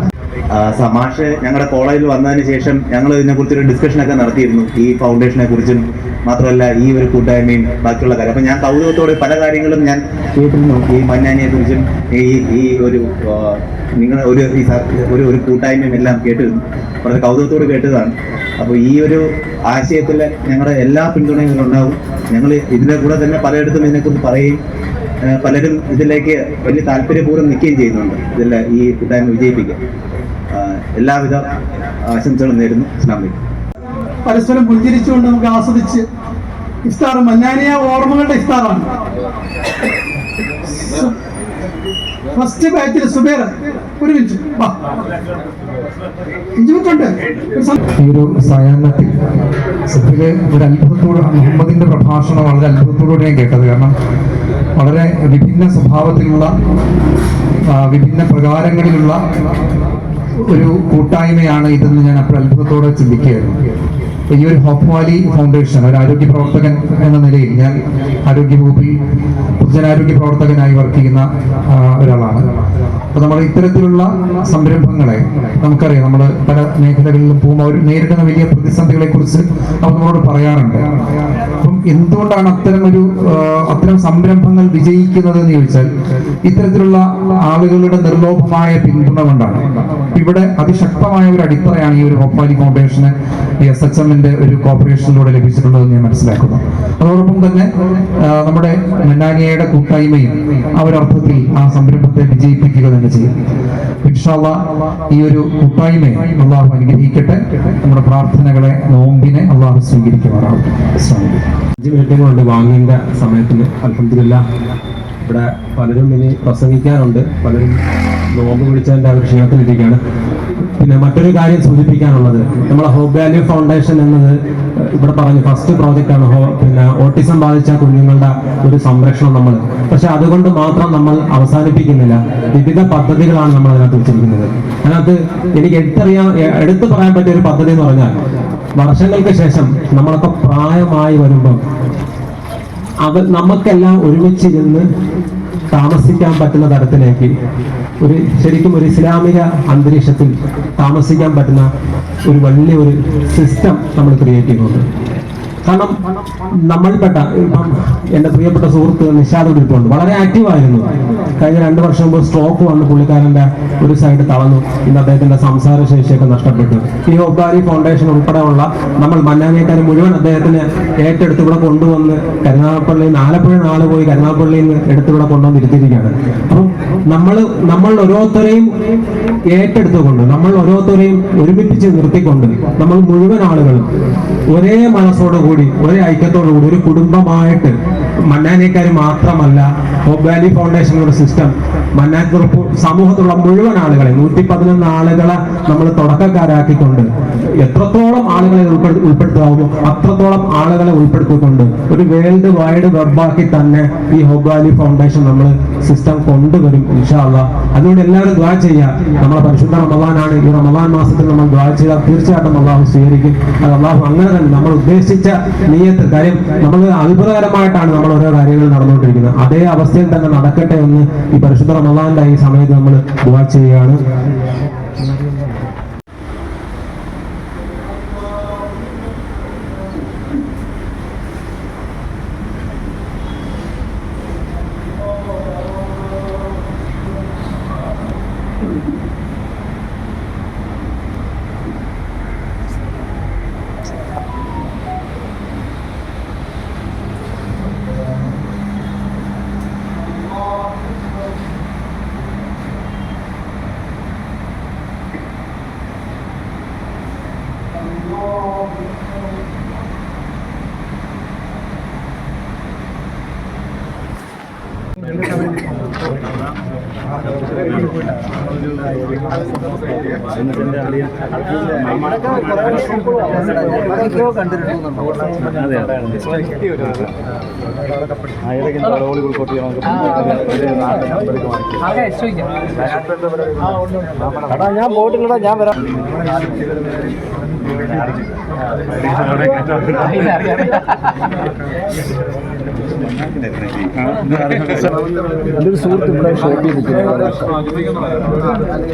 സമാഷ് ഞങ്ങളുടെ കോളേജിൽ വന്നതിന് ശേഷം ഞങ്ങൾ ഇതിനെക്കുറിച്ചൊരു ഡിസ്കഷനൊക്കെ നടത്തിയിരുന്നു, ഈ ഫൗണ്ടേഷനെ കുറിച്ചും മാത്രമല്ല ഈ ഒരു കൂട്ടായ്മയും ബാക്കിയുള്ള കാര്യം. അപ്പം ഞാൻ കൗതുകത്തോടെ പല കാര്യങ്ങളും ഞാൻ കേട്ടിരുന്നു. ഈ മന്നാനിയെ കുറിച്ചും ഈ നിങ്ങൾ ഒരു കൂട്ടായ്മയും എല്ലാം കേട്ടിരുന്നു. വളരെ കൗതുകത്തോട് കേട്ടതാണ്. അപ്പോൾ ഈ ഒരു ആശയത്തിൽ ഞങ്ങളുടെ എല്ലാ പിന്തുണയും ഉണ്ടാവും. ഞങ്ങൾ ഇതിനെ കൂടെ തന്നെ പലയിടത്തും ഇതിനെക്കുറിച്ച് പറയുകയും പലരും ഇതിലേക്ക് വലിയ താല്പര്യപൂർവ്വം നിൽക്കുകയും ചെയ്യുന്നുണ്ട്. ഇതെല്ലാം ഈ കൂട്ടായ്മ വിജയിപ്പിക്കുക. എല്ലാവിധ ആശംസകളും നേരുന്നു. അസ്സലാമു അലൈക്കും. പരസ്പരം പുഞ്ചിരിച്ചുകൊണ്ട് നമുക്ക് ആസ്വദിച്ച് ഇഫ്താർ മന്നാനിയ ഓർമ്മകളുടെ ഇഫ്താറാണ്. ഫസ്റ്റ് ബാച്ചിൽ സുബൈർ ഒരു മിനിറ്റ്. ബുദ്ധിമുട്ടുണ്ട്. ഈ ഒരു സായാഹ്നത്തിൽ സത്യത്തില് ഒരു അത്ഭുതത്തോട് മുഹമ്മദിന്റെ പ്രഭാഷണം വളരെ അത്ഭുതത്തോടുകൂടിയാണ് കേട്ടത്. കാരണം വളരെ വിഭിന്ന സ്വഭാവത്തിലുള്ള വിഭിന്ന പ്രകാരങ്ങളിലുള്ള ഒരു കൂട്ടായ്മയാണ് ഇതെന്ന് ഞാൻ അപ്പോൾ അത്ഭുതത്തോടെ ചിന്തിക്കുകയായിരുന്നു. ഈ ഒരു ഹോപ്പ് വാലി ഫൗണ്ടേഷൻ ഒരു ആരോഗ്യ പ്രവർത്തകൻ എന്ന നിലയിൽ ഞാൻ ആരോഗ്യവകുപ്പിൽ പൊതുജനാരോഗ്യ പ്രവർത്തകനായി വർക്ക് ചെയ്യുന്ന ഒരാളാണ്. അപ്പോൾ നമ്മൾ ഇത്തരത്തിലുള്ള സംരംഭങ്ങളെ നമുക്കറിയാം, നമ്മൾ പല മേഖലകളിലും പോകുമ്പോൾ അവർ നേരിടുന്ന വലിയ പ്രതിസന്ധികളെ കുറിച്ച് അവർ നമ്മളോട് പറയാറുണ്ട്. അപ്പം എന്തുകൊണ്ടാണ് അത്തരം സംരംഭങ്ങൾ വിജയിക്കുന്നത് എന്ന് ചോദിച്ചാൽ ഇത്തരത്തിലുള്ള ആളുകളുടെ നിർലോഭമായ പിന്തുണ കൊണ്ടാണ്. ഇവിടെ അതിശക്തമായ ഒരു അടിത്തറയാണ് ഈ ഒരു ഹോപ്പ് വാലി ഫൗണ്ടേഷന് SHM-ന്റെ ഒരു കോർപ്പറേഷനിലൂടെ ലഭിച്ചിട്ടുള്ളതെന്ന് ഞാൻ മനസ്സിലാക്കുന്നു. അതോടൊപ്പം തന്നെ നമ്മുടെ മന്നാനിയയുടെ കൂട്ടായ്മയും അവരർത്ഥത്തിൽ ആ സംരംഭത്തെ വിജയിപ്പിക്കുക തന്നെ ചെയ്യും. ഇൻഷാ അല്ലാഹ് ഈ ഒരു കൂട്ടായ്മയെ അള്ളാഹു അനുഗ്രഹിക്കട്ടെ. നമ്മുടെ പ്രാർത്ഥനകളെ, നോമ്പിനെ അള്ളാഹു സ്വീകരിക്കുമാറാവട്ടെ. 5 മിനിറ്റും കൊണ്ട് വാങ്ങേണ്ട സമയത്തിന് അൽഹംദുലില്ലാഹ് ഇവിടെ പലരും ഇനി പ്രസംഗിക്കാനുണ്ട്. പലരും നോമ്പ് പിടിച്ചതിൻ്റെ ഒരു ക്ഷീണത്തിലിരിക്കുകയാണ്. പിന്നെ മറ്റൊരു കാര്യം സൂചിപ്പിക്കാനുള്ളത്, നമ്മളെ ഹോപ്പ് വാലി ഫൗണ്ടേഷൻ എന്നത് ഇവിടെ പറഞ്ഞു ഫസ്റ്റ് പ്രോജക്റ്റാണ്. പിന്നെ ഓട്ടിസം ബാധിച്ച കുഞ്ഞുങ്ങളുടെ ഒരു സംരക്ഷണം നമ്മൾ. പക്ഷെ അതുകൊണ്ട് മാത്രം നമ്മൾ അവസാനിപ്പിക്കുന്നില്ല. വിവിധ പദ്ധതികളാണ് നമ്മൾ അതിനകത്ത് വെച്ചിരിക്കുന്നത്. അതിനകത്ത് എനിക്ക് എടുത്തു പറയാൻ പറ്റിയ ഒരു പദ്ധതി എന്ന് പറഞ്ഞാൽ, വർഷങ്ങൾക്ക് ശേഷം നമ്മളൊക്കെ പ്രായമായി വരുമ്പം നമുക്കെല്ലാം ഒരുമിച്ചിരുന്ന് താമസിക്കാൻ പറ്റുന്ന തരത്തിലേക്ക് ശരിക്കും ഒരു ഇസ്ലാമിക അന്തരീക്ഷത്തിൽ താമസിക്കാൻ പറ്റുന്ന ഒരു വലിയൊരു സിസ്റ്റം നമ്മൾ ക്രിയേറ്റ് ചെയ്യുന്നുണ്ട്. കാരണം നമ്മൾപ്പെട്ട ഇപ്പം എൻ്റെ പ്രിയപ്പെട്ട സുഹൃത്ത് നിഷാദ് ഇരിപ്പുണ്ട്, വളരെ ആക്റ്റീവായിരുന്നു. കഴിഞ്ഞ 2 വർഷം മുമ്പ് സ്ട്രോക്ക് വന്ന് പുള്ളിക്കാരൻ്റെ ഒരു സൈഡ് തളർന്നു. ഇന്ന് അദ്ദേഹത്തിൻ്റെ സംസാര ശേഷിയൊക്കെ നഷ്ടപ്പെട്ടു. ഈ ഹോപ്പ് വാലി ഫൗണ്ടേഷൻ ഉൾപ്പെടെയുള്ള നമ്മൾ മന്നാനിയക്കാരെ മുഴുവൻ അദ്ദേഹത്തിന് ഏറ്റെടുത്ത് ഇവിടെ കൊണ്ടുവന്ന് കരുനാഗപ്പള്ളിയിൽ നിന്ന് ആലപ്പുഴ നാളെ പോയി കരുനാഗപ്പള്ളിയിൽ നിന്ന് എടുത്തിവിടെ കൊണ്ടുവന്ന് ഇരുത്തിയിരിക്കുകയാണ്. അപ്പം നമ്മൾ ഓരോരുത്തരെയും ഏറ്റെടുത്തുകൊണ്ട്, നമ്മൾ ഓരോരുത്തരെയും ഒരുമിപ്പിച്ച് നിർത്തിക്കൊണ്ട്, നമ്മൾ മുഴുവൻ ആളുകളും ഒരേ മനസ്സോടുകൂടി, ഒരേ ഐക്യത്തോടുകൂടി, ഒരു കുടുംബമായിട്ട്, മന്നാനിയക്കാർ മാത്രമല്ല, ഹോപ്പ് വാലി ഫൗണ്ടേഷനുള്ള സിസ്റ്റം മന്നാനൂർ സമൂഹത്തിലുള്ള മുഴുവൻ ആളുകളെ 111 ആളുകളെ നമ്മൾ തുടക്കക്കാരാക്കിക്കൊണ്ട് എത്രത്തോളം ആളുകളെ ഉൾപ്പെടുത്താവുമോ അത്രത്തോളം ആളുകളെ ഉൾപ്പെടുത്തിക്കൊണ്ട് ഒരു വേൾഡ് വൈഡ് വെബാക്കി തന്നെ ഈ ഹോപ്പ് വാലി ഫൗണ്ടേഷൻ നമ്മൾ സിസ്റ്റം കൊണ്ടുവരും ഇൻഷാ അല്ലാഹ്. അതുകൊണ്ട് എല്ലാവരും ദുആ ചെയ്യുക. നമ്മളെ പരിശുദ്ധ റമദാനാണ്. ഈ റമദാൻ മാസത്തിൽ നമ്മൾ ദുആ ചെയ്താൽ തീർച്ചയായിട്ടും അള്ളാഹു സ്വീകരിക്കും. അത് അള്ളാഹു അങ്ങനെ തന്നെ നമ്മൾ ഉദ്ദേശിച്ച നിയ്യത്ത്, കാര്യം നമ്മൾ അത്ഭുതകരമായിട്ടാണ് നമ്മൾ ഓരോ കാര്യങ്ങൾ നടന്നുകൊണ്ടിരിക്കുന്നത്. അതേ അവസ്ഥയിൽ തന്നെ നടക്കട്ടെ എന്ന് ഈ പരിശുദ്ധ റമദാന്റെ ഈ സമയത്ത് നമ്മൾ ദുആ ചെയ്യുകയാണ്. ഞാൻ പോയിട്ടില്ലടാ, ഞാൻ വരാം. എൻ്റെ ഒരു സുഹൃത്ത് ഇവിടെ ഷോപ്പ് ചെയ്തിരിക്കുന്നു. ഞാൻ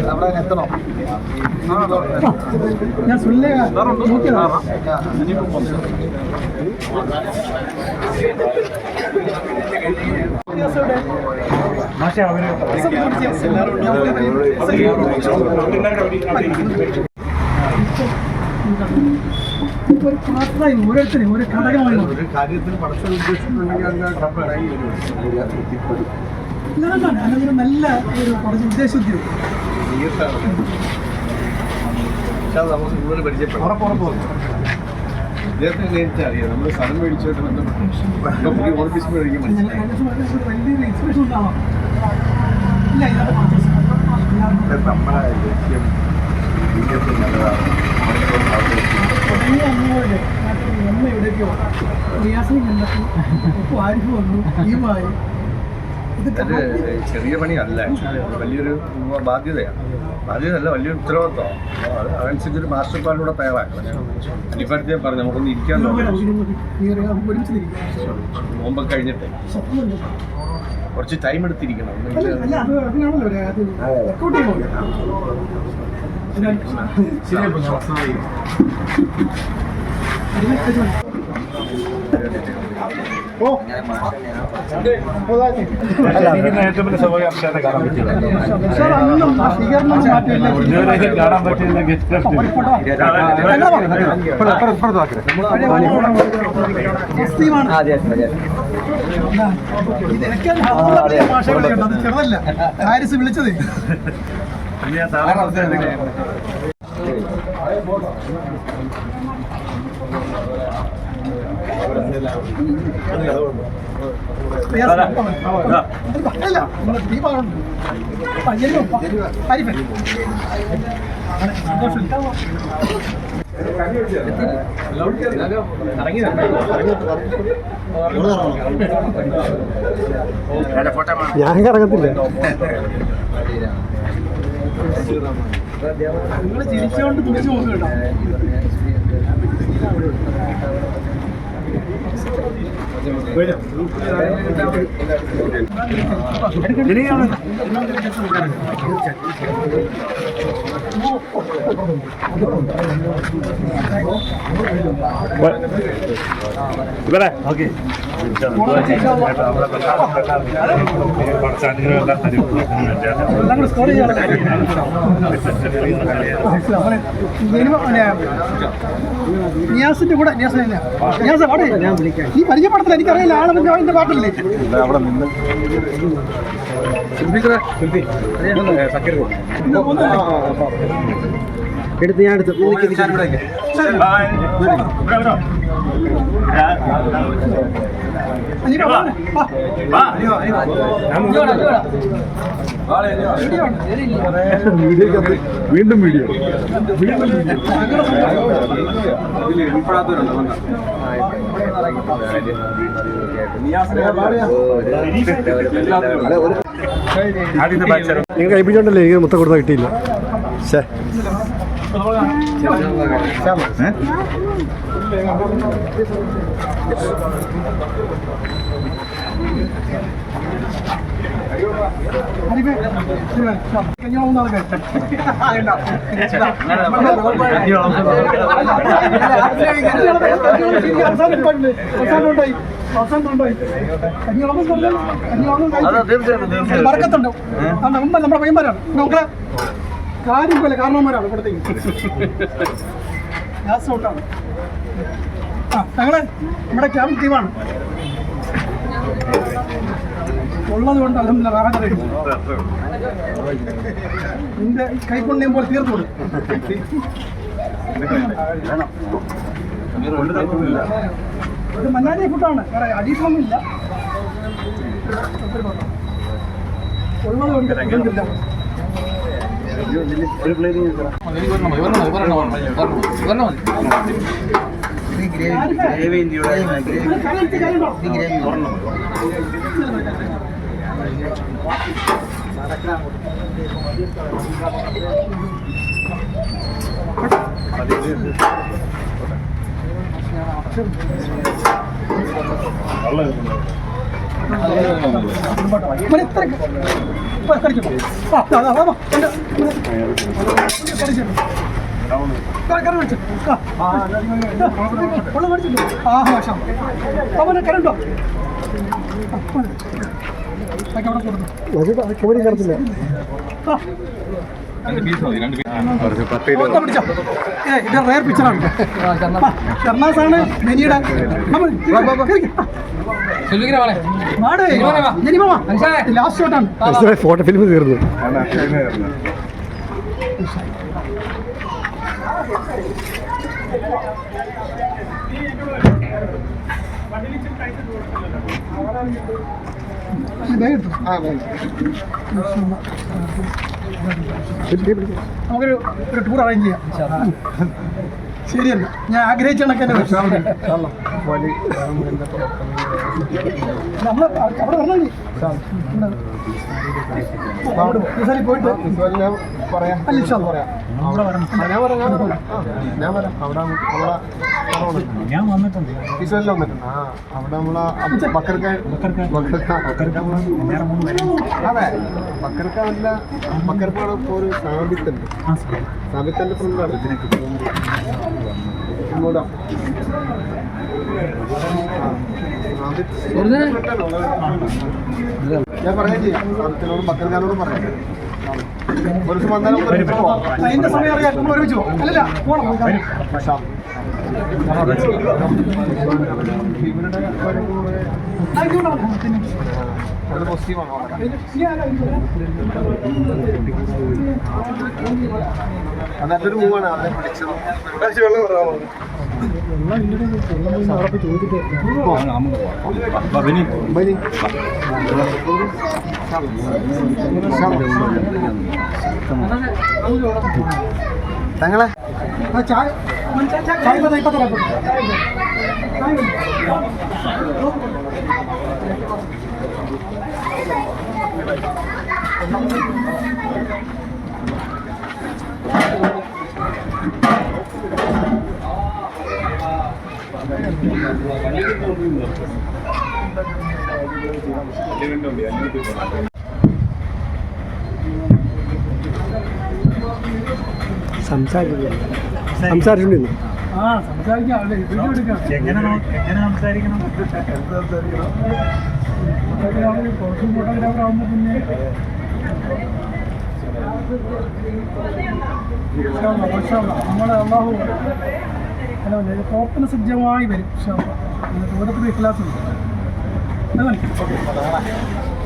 ഒരു പാത്രമായി ഓരോരുത്തരും ഒരു ഘടകമായി ഒരു കാര്യത്തിൽ പഠിച്ച ഉദ്ദേശിച്ചിട്ടുണ്ടെങ്കിൽ അതിനൊരു നല്ല ഒരു പഠിച്ച ഉദ്ദേശബുദ്ധി നമുക്ക് കൂടുതൽ പരിചയപ്പെടും. ഇദ്ദേഹത്തെ നേരിട്ട് അറിയാം. നമ്മൾ സ്ഥലം മേടിച്ചിട്ട് ബന്ധപ്പെട്ട് ഓഫീസ് മേടിക്കും. വലിയൊരു എക്സ്പ്രഷൻ ഉണ്ടാവാം. ഇല്ല, നമ്മുടെ ലക്ഷ്യം BJP നല്ലതാണ്. അത് ചെറിയ പണിയല്ല, വലിയൊരു ബാധ്യതയല്ല, വലിയൊരു ഉത്തരവാദിത്വമാണ്. അത് അതനുസരിച്ചൊരു മാസ്റ്റർ പ്ലാനിലൂടെ തയ്യാറാക്കണം. അനിപ്പടുത്ത് പറഞ്ഞു നമുക്കൊന്ന് ഇരിക്കാൻ നോമ്പൊക്കെ കഴിഞ്ഞിട്ട് കുറച്ച് ടൈം എടുത്തിരിക്കണം. ഏറ്റവും വലിയ സൗകര്യം അംശാനെ കാണാൻ പറ്റില്ല. കാണാൻ പറ്റില്ല. ചെറുതല്ല ഹാരിസ് വിളിച്ചത്. ഞാൻ കറങ്ങത്തില്ല. നിങ്ങൾ ചിരിച്ചുകൊണ്ട് തുടിച്ചു പോകുന്നുണ്ടോ? ഇവിടെ ഓക്കെ നിയാസിന്റെ കൂടെ ഈ പരിചയപ്പെടുത്തില്ല, എനിക്കറിയില്ല ആളെ പാട്ടില്ലേ അവിടെ നിന്ന് എടുത്ത് ഞാൻ എടുത്ത് വീണ്ടും വീഡിയോ നിങ്ങൾ കഴിപ്പിച്ചോണ്ടല്ലേ എനിക്ക് മൊത്തം കൊടുത്താൽ കിട്ടിയില്ല. വർക്കത്തുണ്ട് നമ്മുടെ പയ്യന്മാരാണ്, നമുക്ക് കാര്യം പോലെ കാരണവന്മാരാണ് ഇവിടത്തേക്ക്. ഗ്യാസ് ഔട്ടാണ്. ഞങ്ങള് നമ്മുടെ ക്യാമ്പ് ടീമാണ് ഉള്ളത് കൊണ്ട് അതൊന്നും റാഹത്തറിയും. നിന്റെ കൈപ്പുണ്യം പോലെ തീർത്തോളൂ. ഇത് മന്നാരി ഫുഡാണ്, വേറെ അഡീഷണൊന്നും ഇല്ല. ഉള്ളത് കൊണ്ട് ഇല്ല. കരണ്ടോ കോരി കറത്തില്ല. ഇത് റയർ പിക്ചറാണ്. ഷർണാസാണ് മെനിയുടെ ലാസ്റ്റ് ഷോട്ടാണ്. ഫോട്ടോ ഫിലിം തീർന്നു. നമുക്കൊരു ടൂർ അറേഞ്ച് ചെയ്യാം. ശരിയല്ല, ഞാൻ ആഗ്രഹിച്ച കണക്ക് തന്നെ നമ്മൾ അവിടെ വരണേ പോയിട്ട് പറയാം. ഞാൻ വന്നിട്ടുണ്ട്. അവിടെ നമ്മളെ ബക്കർക്ക അതെ ബക്കർക്കല്ല ബക്കർക്കാണ് ഇപ്പോൾ ഒരു സാബിത്തുണ്ട്. സാബിത്തന്റെ ഫ്രണ്ടാണ് ഞാൻ പറയാൻ ചെയ്യാം. സാബിത്തിനോടും ബക്കർക്കാനോടും പറയാം. ഒരു ദിവസം വന്നാലും അതിന്റെ സമയം അറിയാം. നമ്മൾ ഒരുമിച്ച് പോകും. അല്ലല്ല പോകണം. അത് പോസിറ്റീവാണ്. അത് നല്ലൊരു മൂവാണ്. അതിനെ പഠിച്ചത് തങ്ങളെ ചായ ഇപ്പൊ തരാം. സംസാരിച്ചിട്ടുണ്ടോ? സംസാരിക്കാം. എങ്ങനെ സംസാരിക്കണം? ഫോട്ടോഗ്രാഫർ ആകുമ്പോൾ പിന്നെ നമ്മുടെ അള്ളാഹു പ്രവർത്തന സജ്ജമായി വരും. ദൂരത്തിൽ ഇഖ്ലാസുണ്ട്.